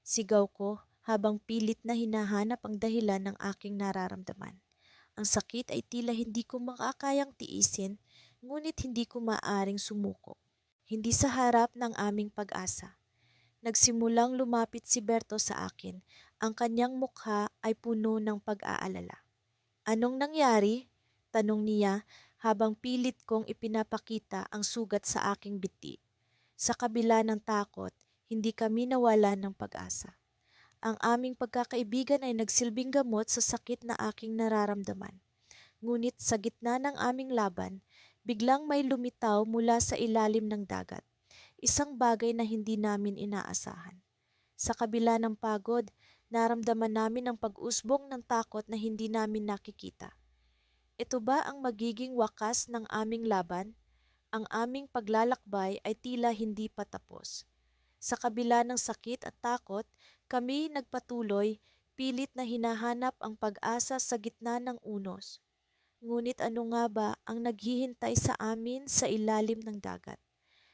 Sigaw ko habang pilit na hinahanap ang dahilan ng aking nararamdaman. Ang sakit ay tila hindi ko makakayang tiisin, ngunit hindi ko maaring sumuko. Hindi sa harap ng aming pag-asa. Nagsimulang lumapit si Berto sa akin. Ang kanyang mukha ay puno ng pag-aalala. Anong nangyari? Tanong niya habang pilit kong ipinapakita ang sugat sa aking biti. Sa kabila ng takot, hindi kami nawala ng pag-asa. Ang aming pagkakaibigan ay nagsilbing gamot sa sakit na aking nararamdaman. Ngunit sa gitna ng aming laban, biglang may lumitaw mula sa ilalim ng dagat. Isang bagay na hindi namin inaasahan. Sa kabila ng pagod, naramdaman namin ang pag-usbong ng takot na hindi namin nakikita. Ito ba ang magiging wakas ng aming laban? Ang aming paglalakbay ay tila hindi pa tapos. Sa kabila ng sakit at takot, kami nagpatuloy, pilit na hinahanap ang pag-asa sa gitna ng unos. Ngunit ano nga ba ang naghihintay sa amin sa ilalim ng dagat?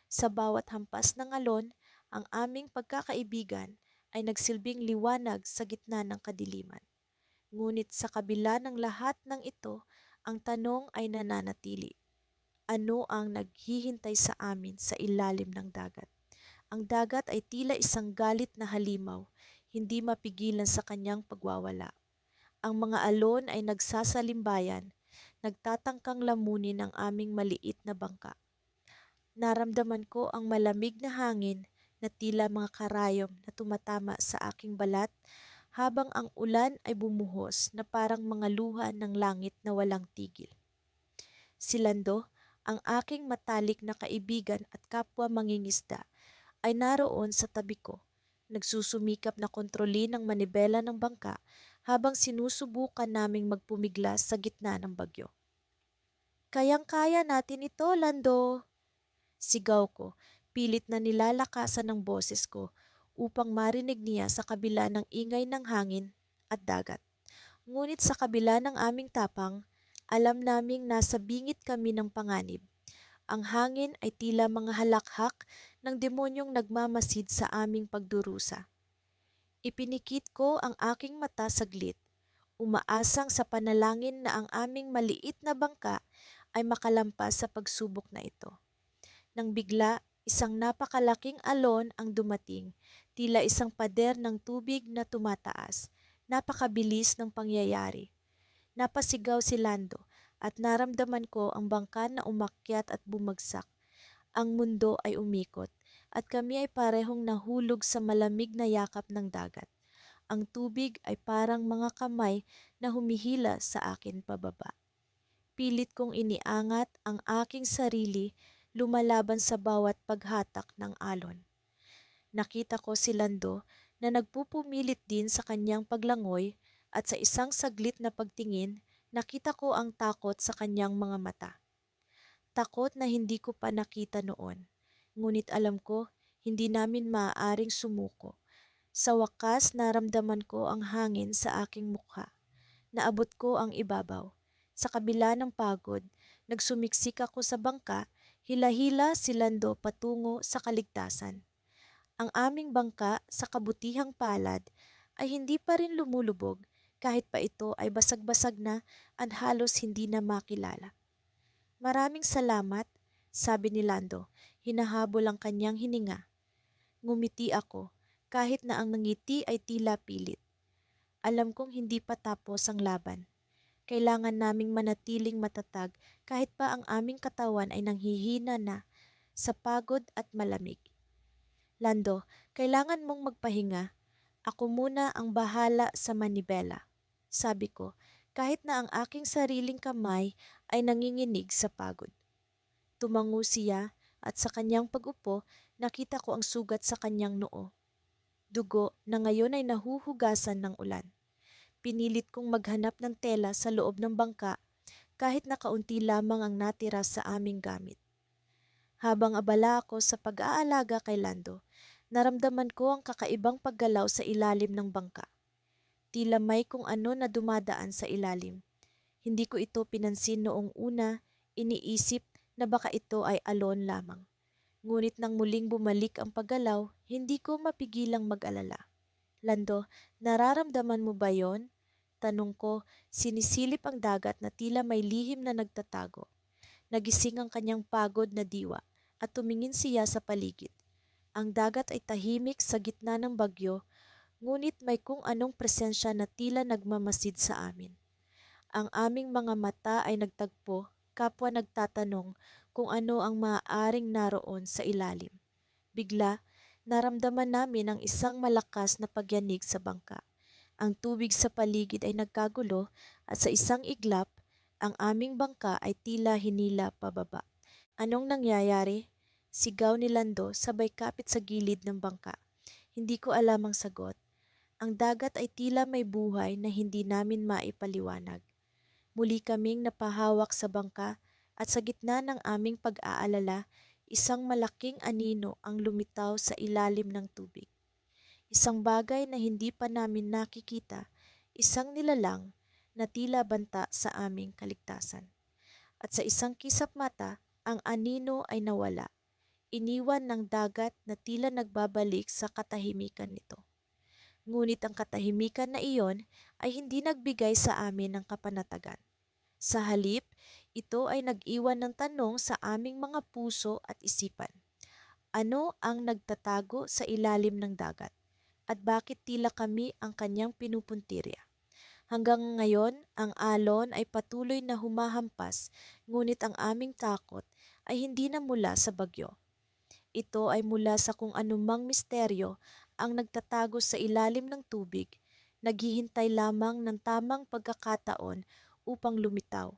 Sa bawat hampas ng alon, ang aming pagkakaibigan ay nagsilbing liwanag sa gitna ng kadiliman. Ngunit sa kabila ng lahat ng ito, ang tanong ay nananatili. Ano ang naghihintay sa amin sa ilalim ng dagat? Ang dagat ay tila isang galit na halimaw, hindi mapigilan sa kanyang pagwawala. Ang mga alon ay nagsasalimbayan, nagtatangkang lamunin ang aming maliit na bangka. Naramdaman ko ang malamig na hangin na tila mga karayom na tumatama sa aking balat habang ang ulan ay bumuhos na parang mga luha ng langit na walang tigil. Si Lando, ang aking matalik na kaibigan at kapwa mangingisda, ay naroon sa tabi ko, nagsusumikap na kontrolin ang manibela ng bangka habang sinusubukan naming magpumiglas sa gitna ng bagyo. Kayang-kaya natin ito, Lando! Sigaw ko, pilit na nilalakasan ng boses ko upang marinig niya sa kabila ng ingay ng hangin at dagat. Ngunit sa kabila ng aming tapang, alam naming nasa bingit kami ng panganib. Ang hangin ay tila mga halakhak ng demonyong nagmamasid sa aming pagdurusa. Ipinikit ko ang aking mata saglit, umaasang sa panalangin na ang aming maliit na bangka ay makalampas sa pagsubok na ito. Nang bigla, isang napakalaking alon ang dumating, tila isang pader ng tubig na tumataas. Napakabilis ng pangyayari. Napasigaw si Lando at naramdaman ko ang bangka na umakyat at bumagsak. Ang mundo ay umikot at kami ay parehong nahulog sa malamig na yakap ng dagat. Ang tubig ay parang mga kamay na humihila sa akin pababa. Pilit kong iniangat ang aking sarili lumalaban sa bawat paghatak ng alon. Nakita ko si Lando na nagpupumilit din sa kanyang paglangoy at sa isang saglit na pagtingin, nakita ko ang takot sa kanyang mga mata. Takot na hindi ko pa nakita noon. Ngunit alam ko, hindi namin maaaring sumuko. Sa wakas, naramdaman ko ang hangin sa aking mukha. Naabot ko ang ibabaw. Sa kabila ng pagod, nagsumiksik ako sa bangka, hila-hila si Lando patungo sa kaligtasan. Ang aming bangka sa kabutihang palad ay hindi pa rin lumulubog kahit pa ito ay basag-basag na at halos hindi na makilala. Maraming salamat, sabi ni Lando, hinahabol ang kanyang hininga. Ngumiti ako, kahit na ang ngiti ay tila pilit. Alam kong hindi pa tapos ang laban. Kailangan naming manatiling matatag kahit pa ang aming katawan ay nanghihina na sa pagod at malamig. Lando, kailangan mong magpahinga. Ako muna ang bahala sa manibela, sabi ko, kahit na ang aking sariling kamay ay nanginginig sa pagod. Tumango siya at sa kanyang pag-upo, nakita ko ang sugat sa kanyang noo. Dugo na ngayon ay nahuhugasan ng ulan. Pinilit kong maghanap ng tela sa loob ng bangka kahit na kaunti lamang ang natira sa aming gamit. Habang abala ako sa pag-aalaga kay Lando, naramdaman ko ang kakaibang paggalaw sa ilalim ng bangka. Tila may kung ano na dumadaan sa ilalim. Hindi ko ito pinansin noong una, iniisip na baka ito ay alon lamang. Ngunit nang muling bumalik ang paggalaw, hindi ko mapigilang mag-alala. Lando, nararamdaman mo ba yon? Tanong ko, sinisilip ang dagat na tila may lihim na nagtatago. Nagising ang kanyang pagod na diwa at tumingin siya sa paligid. Ang dagat ay tahimik sa gitna ng bagyo, ngunit may kung anong presensya na tila nagmamasid sa amin. Ang aming mga mata ay nagtagpo, kapwa nagtatanong kung ano ang maaaring naroon sa ilalim. Bigla, naramdaman namin ang isang malakas na pagyanig sa bangka. Ang tubig sa paligid ay nagkagulo at sa isang iglap, ang aming bangka ay tila hinila pababa. Anong nangyayari? Sigaw ni Lando sabay kapit sa gilid ng bangka. Hindi ko alam ang sagot. Ang dagat ay tila may buhay na hindi namin maipaliwanag. Muli kaming napahawak sa bangka at sa gitna ng aming pag-aalala, isang malaking anino ang lumitaw sa ilalim ng tubig. Isang bagay na hindi pa namin nakikita, isang nilalang na tila banta sa aming kaligtasan. At sa isang kisap mata, ang anino ay nawala. Iniwan ng dagat na tila nagbabalik sa katahimikan nito. Ngunit ang katahimikan na iyon ay hindi nagbigay sa amin ng kapanatagan. Sa halip, ito ay nag-iwan ng tanong sa aming mga puso at isipan. Ano ang nagtatago sa ilalim ng dagat? At bakit tila kami ang kanyang pinupuntirya? Hanggang ngayon, ang alon ay patuloy na humahampas, ngunit ang aming takot ay hindi na mula sa bagyo. Ito ay mula sa kung anumang misteryo ang nagtatago sa ilalim ng tubig, naghihintay lamang ng tamang pagkakataon upang lumitaw.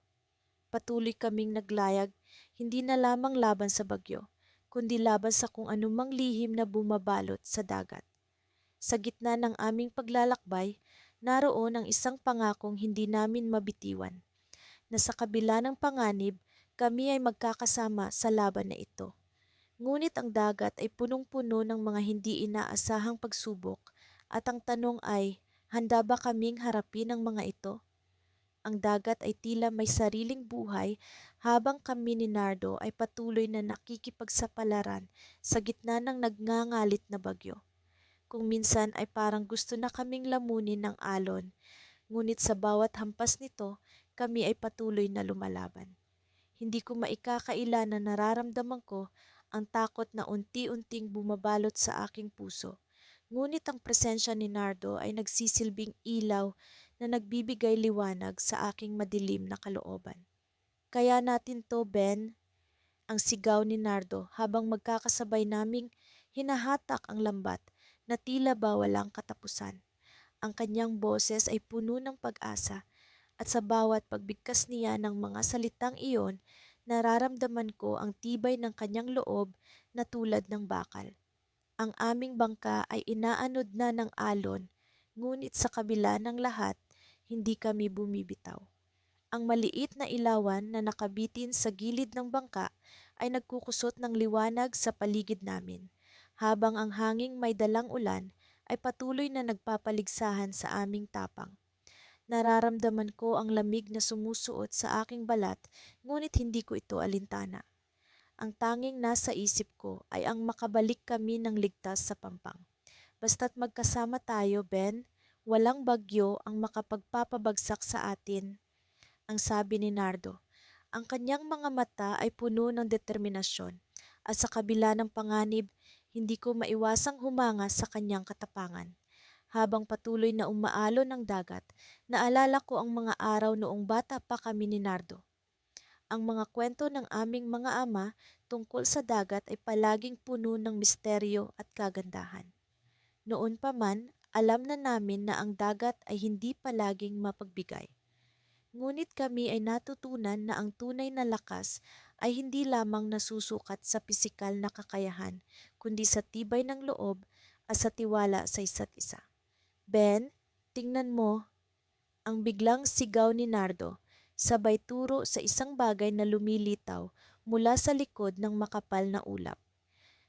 Patuloy kaming naglayag, hindi na lamang laban sa bagyo, kundi laban sa kung anumang lihim na bumabalot sa dagat. Sa gitna ng aming paglalakbay, naroon ang isang pangakong hindi namin mabitiwan, na sa kabila ng panganib, kami ay magkakasama sa laban na ito. Ngunit ang dagat ay punong-puno ng mga hindi inaasahang pagsubok at ang tanong ay, handa ba kaming harapin ang mga ito? Ang dagat ay tila may sariling buhay habang kami ni Nardo ay patuloy na nakikipagsapalaran sa gitna ng nagngangalit na bagyo. Kung minsan ay parang gusto na kaming lamunin ng alon, ngunit sa bawat hampas nito, kami ay patuloy na lumalaban. Hindi ko maikakaila na nararamdaman ko ang takot na unti-unting bumabalot sa aking puso. Ngunit ang presensya ni Nardo ay nagsisilbing ilaw na nagbibigay liwanag sa aking madilim na kalooban. Kaya natin to, Ben, ang sigaw ni Nardo habang magkakasabay naming hinahatak ang lambat na tila ba walang katapusan. Ang kanyang boses ay puno ng pag-asa at sa bawat pagbigkas niya ng mga salitang iyon, nararamdaman ko ang tibay ng kanyang loob na tulad ng bakal. Ang aming bangka ay inaanod na ng alon, ngunit sa kabila ng lahat, hindi kami bumibitaw. Ang maliit na ilawan na nakabitin sa gilid ng bangka ay nagkukusot ng liwanag sa paligid namin, habang ang hanging may dalang ulan ay patuloy na nagpapaligsahan sa aming tapang. Nararamdaman ko ang lamig na sumusuot sa aking balat, ngunit hindi ko ito alintana. Ang tanging nasa isip ko ay ang makabalik kami ng ligtas sa Pampang. Basta't magkasama tayo, Ben, walang bagyo ang makapagpapabagsak sa atin, ang sabi ni Nardo. Ang kanyang mga mata ay puno ng determinasyon at sa kabila ng panganib, hindi ko maiwasang humanga sa kanyang katapangan. Habang patuloy na umaalon ng dagat, naalala ko ang mga araw noong bata pa kami ni Nardo. Ang mga kwento ng aming mga ama tungkol sa dagat ay palaging puno ng misteryo at kagandahan. Noon pa man, alam na namin na ang dagat ay hindi palaging mapagbigay. Ngunit kami ay natutunan na ang tunay na lakas ay hindi lamang nasusukat sa pisikal na kakayahan, kundi sa tibay ng loob at sa tiwala sa isa't isa. Ben, tingnan mo, ang biglang sigaw ni Nardo, sabay turo sa isang bagay na lumilitaw mula sa likod ng makapal na ulap.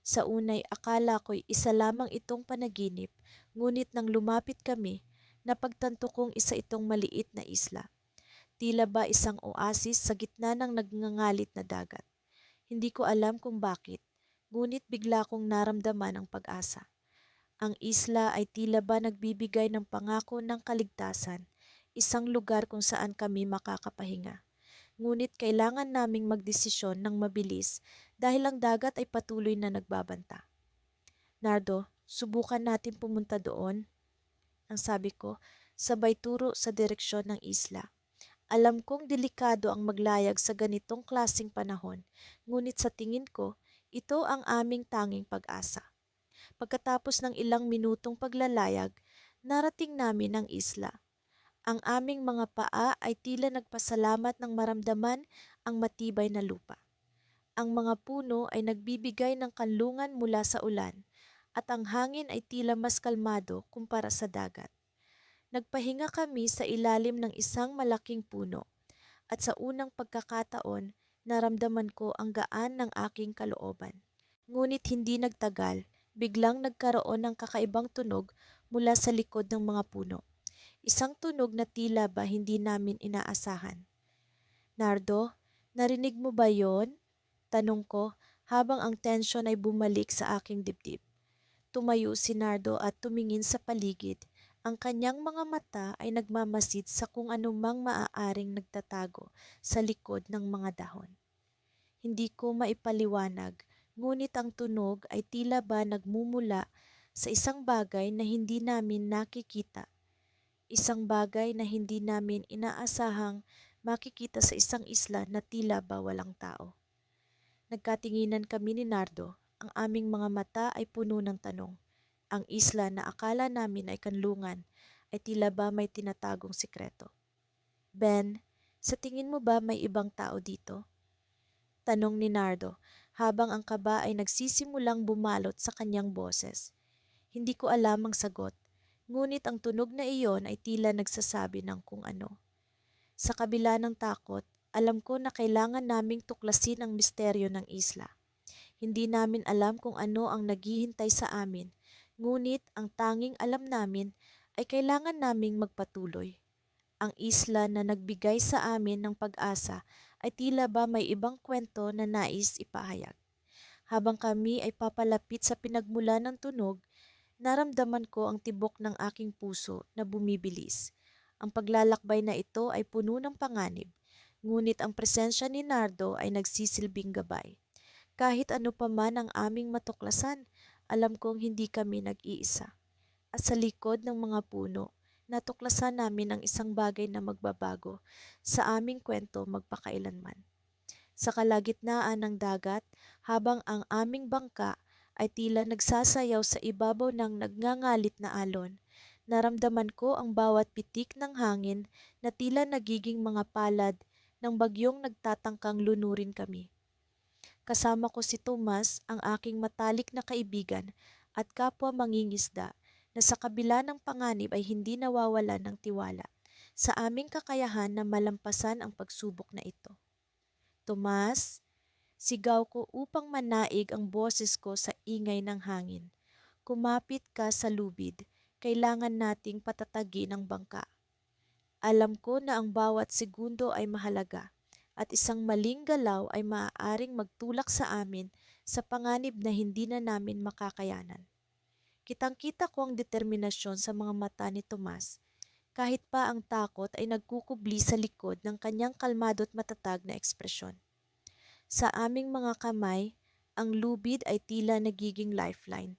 Sa unay akala ko'y isa lamang itong panaginip, ngunit nang lumapit kami, napagtanto kong isa itong maliit na isla. Tila ba isang oasis sa gitna ng nagngangalit na dagat. Hindi ko alam kung bakit, ngunit bigla kong naramdaman ang pag-asa. Ang isla ay tila ba nagbibigay ng pangako ng kaligtasan, isang lugar kung saan kami makakapahinga. Ngunit kailangan naming magdesisyon ng mabilis dahil ang dagat ay patuloy na nagbabanta. Nardo, subukan natin pumunta doon, ang sabi ko, sabay turo sa direksyon ng isla. Alam kong delikado ang maglayag sa ganitong klasing panahon, ngunit sa tingin ko, ito ang aming tanging pag-asa. Pagkatapos ng ilang minutong paglalayag, narating namin ang isla. Ang aming mga paa ay tila nagpasalamat ng maramdaman ang matibay na lupa. Ang mga puno ay nagbibigay ng kanlungan mula sa ulan at ang hangin ay tila mas kalmado kumpara sa dagat. Nagpahinga kami sa ilalim ng isang malaking puno at sa unang pagkakataon, naramdaman ko ang gaan ng aking kalooban. Ngunit hindi nagtagal, biglang nagkaroon ng kakaibang tunog mula sa likod ng mga puno. Isang tunog na tila ba hindi namin inaasahan. Nardo, narinig mo ba yon? Tanong ko habang ang tensyon ay bumalik sa aking dibdib. Tumayo si Nardo at tumingin sa paligid. Ang kanyang mga mata ay nagmamasid sa kung anumang maaaring nagtatago sa likod ng mga dahon. Hindi ko maipaliwanag, ngunit ang tunog ay tila ba nagmumula sa isang bagay na hindi namin nakikita. Isang bagay na hindi namin inaasahang makikita sa isang isla na tila ba walang tao. Nagkatinginan kami ni Nardo. Ang aming mga mata ay puno ng tanong. Ang isla na akala namin ay kanlungan ay tila ba may tinatagong sikreto. Ben, sa tingin mo ba may ibang tao dito? Tanong ni Nardo habang ang kaba ay nagsisimulang bumalot sa kanyang boses. Hindi ko alam ang sagot, ngunit ang tunog na iyon ay tila nagsasabi ng kung ano. Sa kabila ng takot, alam ko na kailangan naming tuklasin ang misteryo ng isla. Hindi namin alam kung ano ang naghihintay sa amin, ngunit ang tanging alam namin ay kailangan naming magpatuloy. Ang isla na nagbigay sa amin ng pag-asa ay tila ba may ibang kwento na nais ipahayag. Habang kami ay papalapit sa pinagmula ng tunog, naramdaman ko ang tibok ng aking puso na bumibilis. Ang paglalakbay na ito ay puno ng panganib, ngunit ang presensya ni Nardo ay nagsisilbing gabay. Kahit ano pa man ang aming matuklasan, alam kong hindi kami nag-iisa. At sa likod ng mga puno, natuklasan namin ang isang bagay na magbabago sa aming kwento magpakailanman. Sa kalagitnaan ng dagat, habang ang aming bangka ay tila nagsasayaw sa ibabaw ng nagngangalit na alon, Naramdaman ko ang bawat pitik ng hangin na tila nagiging mga palad ng bagyong nagtatangkang lunurin kami. Kasama ko si Tomas, ang aking matalik na kaibigan at kapwa mangingisda na sa kabila ng panganib ay hindi nawawalan ng tiwala sa aming kakayahan na malampasan ang pagsubok na ito. Tomas, sigaw ko upang manaig ang boses ko sa ingay ng hangin. Kumapit ka sa lubid, kailangan nating patatagin ang bangka. Alam ko na ang bawat segundo ay mahalaga at isang maling galaw ay maaaring magtulak sa amin sa panganib na hindi na namin makakayanan. Kitang-kita ko ang determinasyon sa mga mata ni Tomas, kahit pa ang takot ay nagkukubli sa likod ng kanyang kalmado at matatag na ekspresyon. Sa aming mga kamay, ang lubid ay tila nagiging lifeline,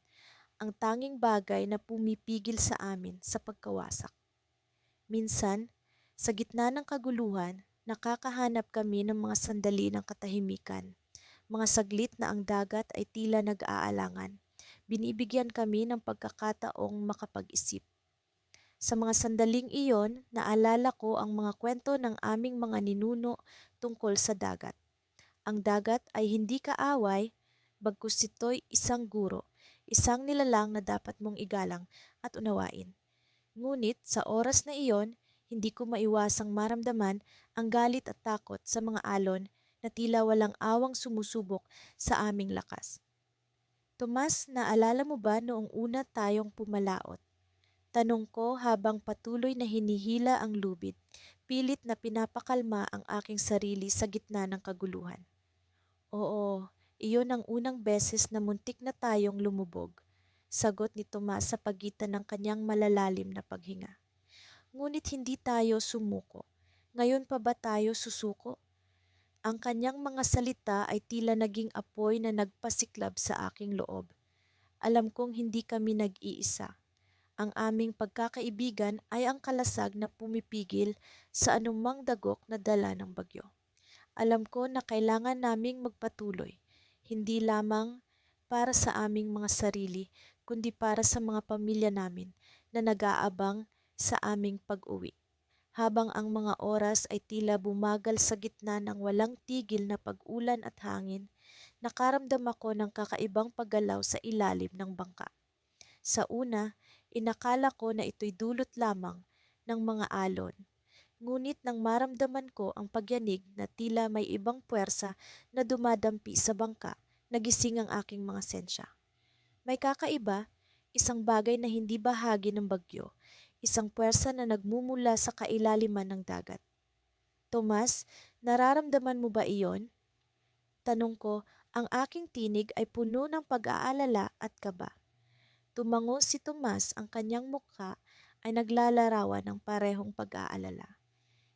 ang tanging bagay na pumipigil sa amin sa pagkawasak. Minsan, sa gitna ng kaguluhan, nakakahanap kami ng mga sandali ng katahimikan. Mga saglit na ang dagat ay tila nag-aalangan. Binibigyan kami ng pagkakataong makapag-isip. Sa mga sandaling iyon, naalala ko ang mga kwento ng aming mga ninuno tungkol sa dagat. Ang dagat ay hindi kaaway, bagkus ito'y isang guro, isang nilalang na dapat mong igalang at unawain. Ngunit sa oras na iyon, hindi ko maiwasang maramdaman ang galit at takot sa mga alon na tila walang awang sumusubok sa aming lakas. Tomas, naalala mo ba noong una tayong pumalaot? Tanong ko habang patuloy na hinihila ang lubid, pilit na pinapakalma ang aking sarili sa gitna ng kaguluhan. Oo, iyon ang unang beses na muntik na tayong lumubog, sagot ni Tomas sa pagitan ng kanyang malalalim na paghinga. Ngunit hindi tayo sumuko. Ngayon pa ba tayo susuko? Ang kanyang mga salita ay tila naging apoy na nagpasiklab sa aking loob. Alam kong hindi kami nag-iisa. Ang aming pagkakaibigan ay ang kalasag na pumipigil sa anumang dagok na dala ng bagyo. Alam ko na kailangan naming magpatuloy, hindi lamang para sa aming mga sarili, kundi para sa mga pamilya namin na nag-aabang sa aming pag-uwi. Habang ang mga oras ay tila bumagal sa gitna ng walang tigil na pag-ulan at hangin, nakaramdam ako ng kakaibang paggalaw sa ilalim ng bangka. Sa una, inakala ko na ito'y dulot lamang ng mga alon. Ngunit nang maramdaman ko ang pagyanig na tila may ibang puwersa na dumadampi sa bangka, nagising ang aking mga sensya. May kakaiba, isang bagay na hindi bahagi ng bagyo, isang puwersa na nagmumula sa kailaliman ng dagat. Tomas, nararamdaman mo ba iyon? Tanong ko, ang aking tinig ay puno ng pag-aalala at kaba. Tumango si Tomas, ang kanyang mukha ay naglalarawan ng parehong pag-aalala.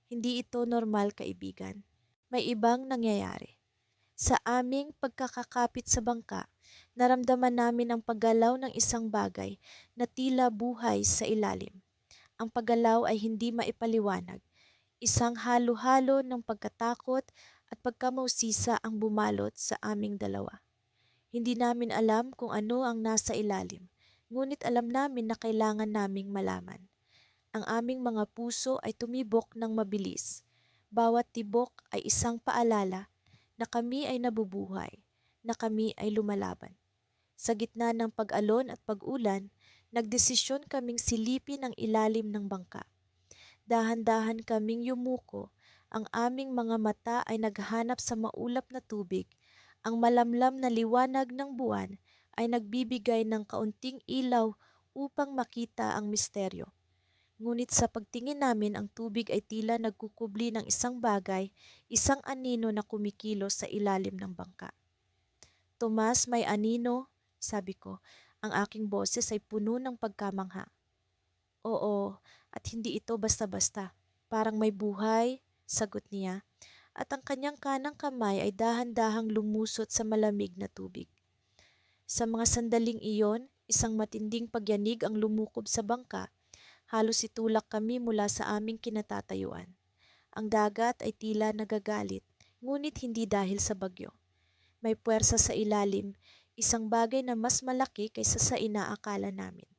Hindi ito normal, kaibigan. May ibang nangyayari. Sa aming pagkakakapit sa bangka, naramdaman namin ang paggalaw ng isang bagay na tila buhay sa ilalim. Ang paggalaw ay hindi maipaliwanag. Isang halo-halo ng pagkatakot at pagkamausisa ang bumalot sa aming dalawa. Hindi namin alam kung ano ang nasa ilalim, ngunit alam namin na kailangan naming malaman. Ang aming mga puso ay tumibok ng mabilis. Bawat tibok ay isang paalala na kami ay nabubuhay, na kami ay lumalaban. Sa gitna ng pag-alon at pag-ulan, nagdesisyon kaming silipin ang ilalim ng bangka. Dahan-dahan kaming yumuko, ang aming mga mata ay naghahanap sa maulap na tubig. Ang malamlam na liwanag ng buwan ay nagbibigay ng kaunting ilaw upang makita ang misteryo. Ngunit sa pagtingin namin, ang tubig ay tila nagkukubli ng isang bagay, isang anino na kumikilos sa ilalim ng bangka. Tomas, may anino, sabi ko. Ang aking boses ay puno ng pagkamangha. Oo, at hindi ito basta-basta. Parang may buhay, sagot niya, at ang kanyang kanang kamay ay dahan-dahang lumusot sa malamig na tubig. Sa mga sandaling iyon, isang matinding pagyanig ang lumukob sa bangka. Halos itulak kami mula sa aming kinatatayuan. Ang dagat ay tila nagagalit, ngunit hindi dahil sa bagyo. May puwersa sa ilalim, isang bagay na mas malaki kaysa sa inaakala namin.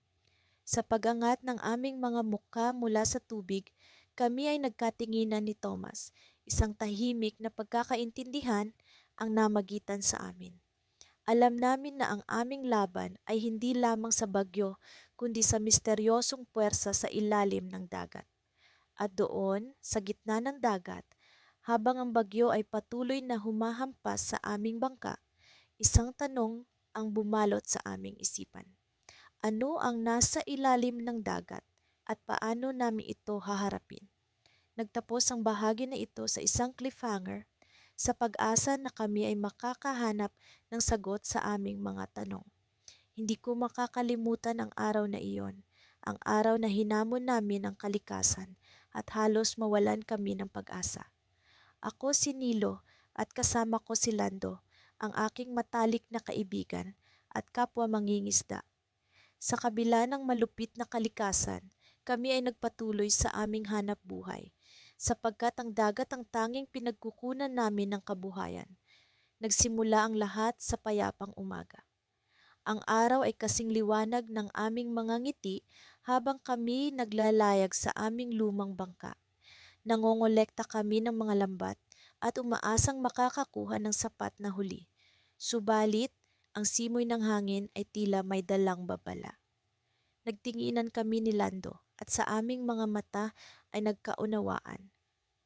Sa pag-angat ng aming mga mukha mula sa tubig, kami ay nagkatinginan ni Thomas, isang tahimik na pagkakaintindihan ang namagitan sa amin. Alam namin na ang aming laban ay hindi lamang sa bagyo, kundi sa misteryosong puwersa sa ilalim ng dagat. At doon, sa gitna ng dagat, habang ang bagyo ay patuloy na humahampas sa aming bangka, isang tanong ang bumalot sa aming isipan. Ano ang nasa ilalim ng dagat at paano namin ito haharapin? Nagtapos ang bahagi na ito sa isang cliffhanger sa pag-asa na kami ay makakahanap ng sagot sa aming mga tanong. Hindi ko makakalimutan ang araw na iyon, ang araw na hinamon namin ang kalikasan at halos mawalan kami ng pag-asa. Ako si Nilo at kasama ko si Lando, ang aking matalik na kaibigan at kapwa mangingisda. Sa kabila ng malupit na kalikasan, kami ay nagpatuloy sa aming hanap buhay, sapagkat ang dagat ang tanging pinagkukunan namin ng kabuhayan. Nagsimula ang lahat sa payapang umaga. Ang araw ay kasing liwanag ng aming mga ngiti habang kami naglalayag sa aming lumang bangka. Nangongolekta kami ng mga lambat at umaasang makakakuha ng sapat na huli. Subalit, ang simoy ng hangin ay tila may dalang babala. Nagtinginan kami ni Lando at sa aming mga mata ay nagkaunawaan.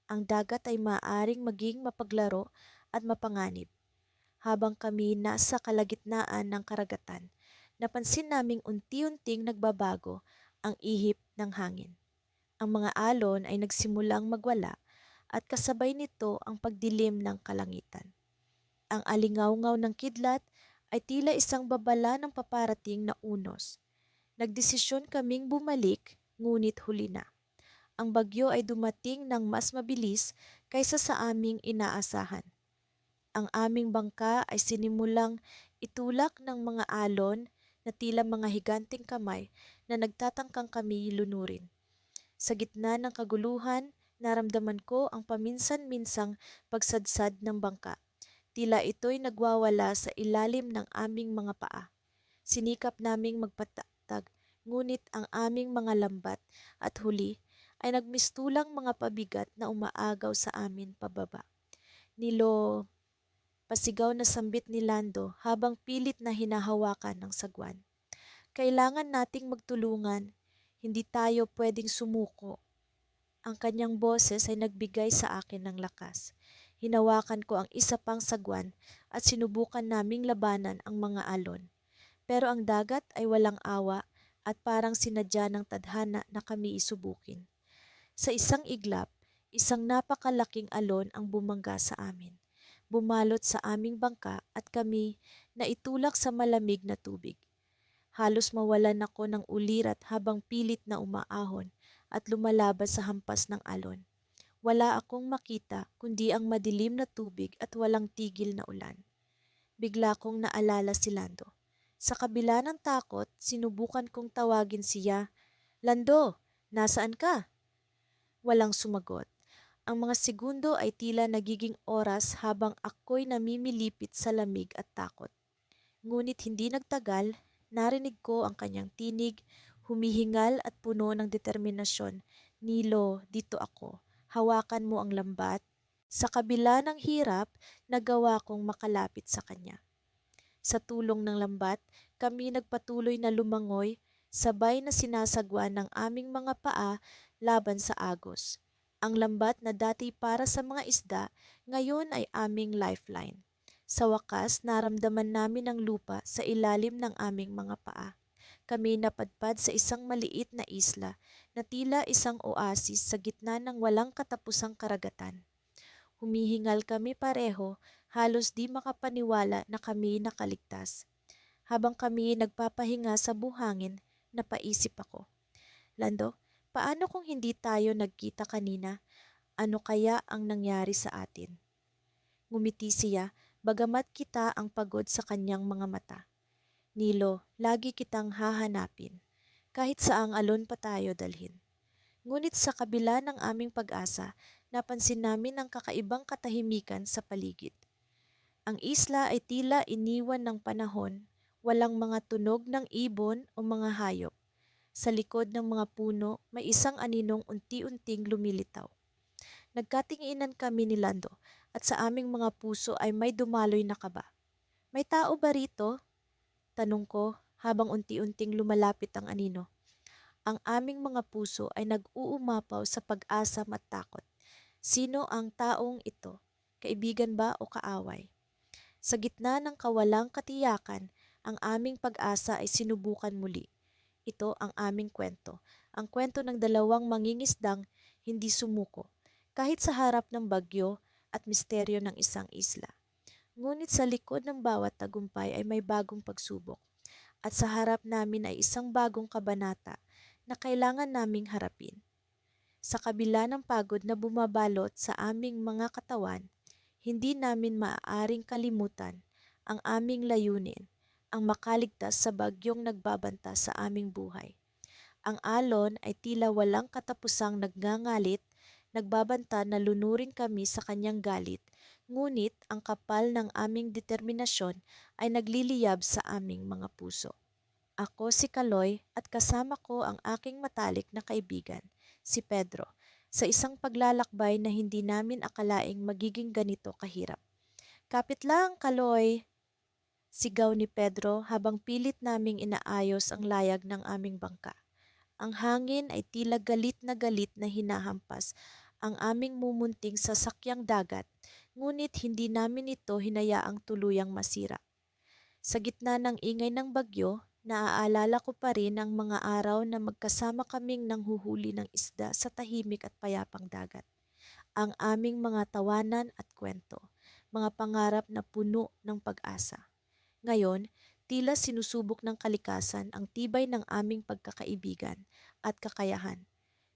Ang dagat ay maaaring maging mapaglaro at mapanganib. Habang kami nasa kalagitnaan ng karagatan, napansin naming unti-unting nagbabago ang ihip ng hangin. Ang mga alon ay nagsimulang magwala at kasabay nito ang pagdilim ng kalangitan. Ang alingawngaw ng kidlat ay tila isang babala ng paparating na unos. Nagdesisyon kaming bumalik, ngunit huli na. Ang bagyo ay dumating ng mas mabilis kaysa sa aming inaasahan. Ang aming bangka ay sinimulang itulak ng mga alon na tila mga higanting kamay na nagtatangkang kami lunurin. Sa gitna ng kaguluhan, naramdaman ko ang paminsan-minsang pagsadsad ng bangka. Tila ito'y nagwawala sa ilalim ng aming mga paa. Sinikap naming magpatatag, ngunit ang aming mga lambat at huli ay nagmistulang mga pabigat na umaagaw sa amin pababa. Nilo, pasigaw na sambit ni Lando habang pilit na hinahawakan ng sagwan. Kailangan nating magtulungan, hindi tayo pwedeng sumuko. Ang kanyang boses ay nagbigay sa akin ng lakas. Hinawakan ko ang isa pang sagwan at sinubukan naming labanan ang mga alon. Pero ang dagat ay walang awa at parang sinadya ng tadhana na kami isubukin. Sa isang iglap, isang napakalaking alon ang bumangga sa amin. Bumalot sa aming bangka at kami na itulak sa malamig na tubig. Halos mawalan ako ng ulirat habang pilit na umaahon at lumalabas sa hampas ng alon. Wala akong makita kundi ang madilim na tubig at walang tigil na ulan. Bigla kong naalala si Lando. Sa kabila ng takot, sinubukan kong tawagin siya. Lando, nasaan ka? Walang sumagot. Ang mga segundo ay tila nagiging oras habang ako'y namimilipit sa lamig at takot. Ngunit hindi nagtagal, narinig ko ang kanyang tinig, humihingal at puno ng determinasyon. Nilo, dito ako. Hawakan mo ang lambat. Sa kabila ng hirap, nagawa kong makalapit sa kanya. Sa tulong ng lambat, kami nagpatuloy na lumangoy, sabay na sinasagwa ng aming mga paa laban sa agos. Ang lambat na dati para sa mga isda, ngayon ay aming lifeline. Sa wakas, naramdaman namin ang lupa sa ilalim ng aming mga paa. Kami napadpad sa isang maliit na isla na tila isang oasis sa gitna ng walang katapusang karagatan. Humihingal kami pareho, halos di makapaniwala na kami nakaligtas. Habang kami nagpapahinga sa buhangin, napaisip ako. Lando, paano kung hindi tayo nagkita kanina? Ano kaya ang nangyari sa atin? Ngumiti siya, bagamat kita ang pagod sa kanyang mga mata. Nilo, lagi kitang hahanapin. Kahit saang alon pa tayo dalhin. Ngunit sa kabila ng aming pag-asa, napansin namin ang kakaibang katahimikan sa paligid. Ang isla ay tila iniwan ng panahon, walang mga tunog ng ibon o mga hayop. Sa likod ng mga puno, may isang aninong unti-unting lumilitaw. Nagkatinginan kami ni Lando at sa aming mga puso ay may dumaloy na kaba. May tao ba rito? Tanong ko habang unti-unting lumalapit ang anino. Ang aming mga puso ay nag-uumapaw sa pag-asa at takot. Sino ang taong ito? Kaibigan ba o kaaway? Sa gitna ng kawalang katiyakan, ang aming pag-asa ay sinubukan muli. Ito ang aming kwento. Ang kwento ng dalawang mangingisdang hindi sumuko, kahit sa harap ng bagyo at misteryo ng isang isla. Ngunit sa likod ng bawat tagumpay ay may bagong pagsubok. At sa harap namin ay isang bagong kabanata na kailangan naming harapin. Sa kabila ng pagod na bumabalot sa aming mga katawan, hindi namin maaaring kalimutan ang aming layunin, ang makaligtas sa bagyong nagbabanta sa aming buhay. Ang alon ay tila walang katapusang nagngangalit, nagbabanta na lunurin kami sa kanyang galit, ngunit ang kapal ng aming determinasyon ay nagliliyab sa aming mga puso. Ako si Kaloy at kasama ko ang aking matalik na kaibigan, si Pedro, sa isang paglalakbay na hindi namin akalaing magiging ganito kahirap. Kapit lang, Kaloy! Sigaw ni Pedro habang pilit naming inaayos ang layag ng aming bangka. Ang hangin ay tila galit na hinahampas ang aming mumunting sasakyang dagat, ngunit hindi namin ito hinayaang tuluyang masira. Sa gitna ng ingay ng bagyo, naaalala ko pa rin ang mga araw na magkasama kaming nanghuhuli ng isda sa tahimik at payapang dagat. Ang aming mga tawanan at kwento, mga pangarap na puno ng pag-asa. Ngayon, tila sinusubok ng kalikasan ang tibay ng aming pagkakaibigan at kakayahan.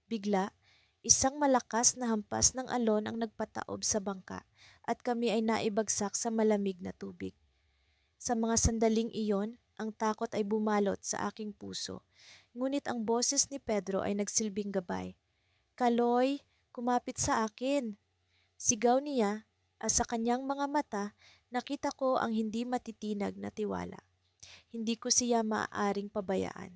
Bigla, isang malakas na hampas ng alon ang nagpataob sa bangka at kami ay naibagsak sa malamig na tubig. Sa mga sandaling iyon, ang takot ay bumalot sa aking puso. Ngunit ang boses ni Pedro ay nagsilbing gabay. Kaloy, kumapit sa akin. Sigaw niya at sa kanyang mga mata nakita ko ang hindi matitinag na tiwala. Hindi ko siya maaaring pabayaan.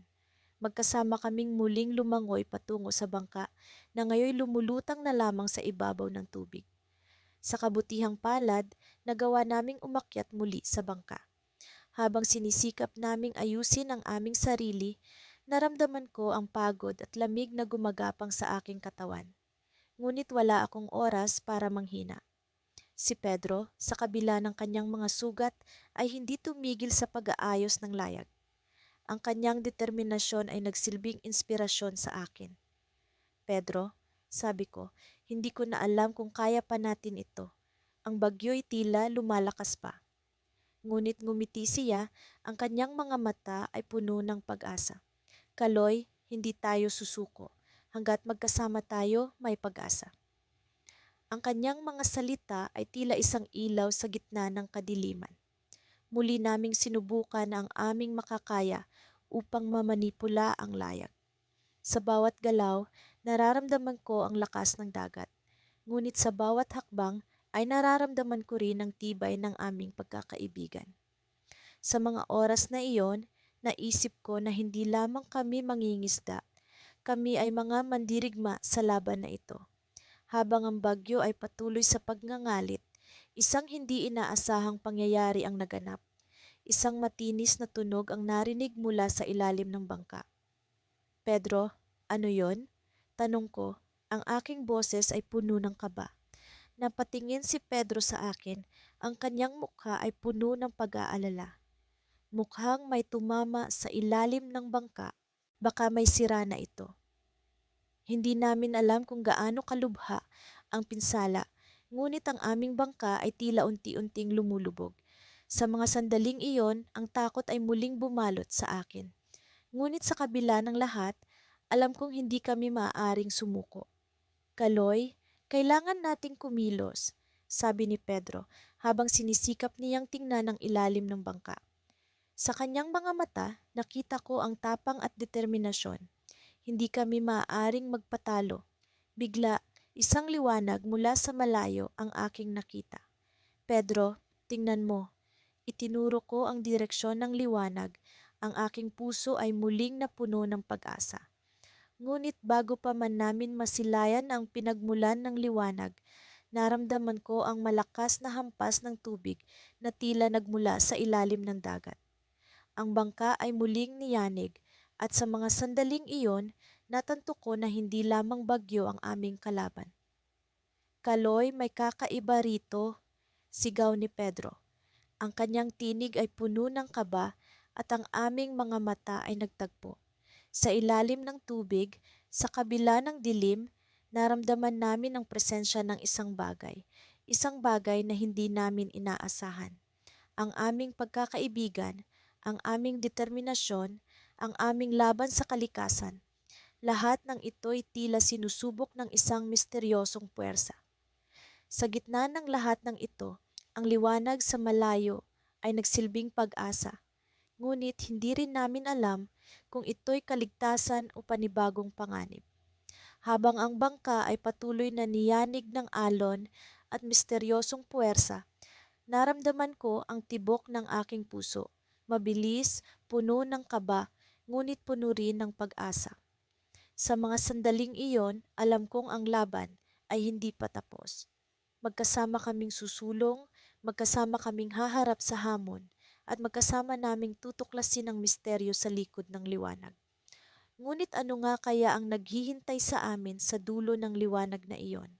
Magkasama kaming muling lumangoy patungo sa bangka na ngayoy lumulutang na lamang sa ibabaw ng tubig. Sa kabutihang palad, nagawa naming umakyat muli sa bangka. Habang sinisikap naming ayusin ang aming sarili, naramdaman ko ang pagod at lamig na gumagapang sa aking katawan. Ngunit wala akong oras para manghina. Si Pedro, sa kabila ng kanyang mga sugat, ay hindi tumigil sa pag-aayos ng layag. Ang kanyang determinasyon ay nagsilbing inspirasyon sa akin. Pedro, sabi ko, hindi ko na alam kung kaya pa natin ito. Ang bagyo'y tila lumalakas pa. Ngunit ngumiti siya, ang kanyang mga mata ay puno ng pag-asa. Kaloy, hindi tayo susuko. Hanggat magkasama tayo, may pag-asa. Ang kanyang mga salita ay tila isang ilaw sa gitna ng kadiliman. Muli naming sinubukan ang aming makakaya upang mamanipula ang layag. Sa bawat galaw, nararamdaman ko ang lakas ng dagat. Ngunit sa bawat hakbang ay nararamdaman ko rin ang tibay ng aming pagkakaibigan. Sa mga oras na iyon, naisip ko na hindi lamang kami mangingisda, kami ay mga mandirigma sa laban na ito. Habang ang bagyo ay patuloy sa pagngangalit, isang hindi inaasahang pangyayari ang naganap. Isang matinis na tunog ang narinig mula sa ilalim ng bangka. Pedro, ano yon? Tanong ko, ang aking boses ay puno ng kaba. Napatingin si Pedro sa akin, ang kanyang mukha ay puno ng pag-aalala. Mukhang may tumama sa ilalim ng bangka, baka may sira na ito. Hindi namin alam kung gaano kalubha ang pinsala, ngunit ang aming bangka ay tila unti-unting lumulubog. Sa mga sandaling iyon, ang takot ay muling bumalot sa akin. Ngunit sa kabila ng lahat, alam kong hindi kami maaaring sumuko. Kaloy, kailangan nating kumilos, sabi ni Pedro habang sinisikap niyang tingnan ang ilalim ng bangka. Sa kanyang mga mata, nakita ko ang tapang at determinasyon. Hindi kami maaaring magpatalo. Bigla, isang liwanag mula sa malayo ang aking nakita. Pedro, tingnan mo. Itinuro ko ang direksyon ng liwanag Ang aking puso ay muling napuno ng pag-asa. Ngunit bago pa man namin masilayan ang pinagmulan ng liwanag, naramdaman ko ang malakas na hampas ng tubig na tila nagmula sa ilalim ng dagat. Ang bangka ay muling niyanig at sa mga sandaling iyon, natanto ko na hindi lamang bagyo ang aming kalaban. Kaloy, may kakaiba rito, sigaw ni Pedro. Ang kanyang tinig ay puno ng kaba at ang aming mga mata ay nagtagpo. Sa ilalim ng tubig, sa kabila ng dilim, naramdaman namin ang presensya ng isang bagay na hindi namin inaasahan. Ang aming pagkakaibigan, ang aming determinasyon, ang aming laban sa kalikasan. Lahat ng ito'y tila sinusubok ng isang misteryosong puwersa. Sa gitna ng lahat ng ito, ang liwanag sa malayo ay nagsilbing pag-asa. Ngunit hindi rin namin alam kung ito'y kaligtasan o panibagong panganib. Habang ang bangka ay patuloy na niyanig ng alon at misteryosong puwersa, naramdaman ko ang tibok ng aking puso. Mabilis, puno ng kaba, ngunit puno rin ng pag-asa. Sa mga sandaling iyon, alam kong ang laban ay hindi pa tapos. Magkasama kaming susulong, magkasama kaming haharap sa hamon, at magkasama naming tutuklasin ang misteryo sa likod ng liwanag. Ngunit ano nga kaya ang naghihintay sa amin sa dulo ng liwanag na iyon?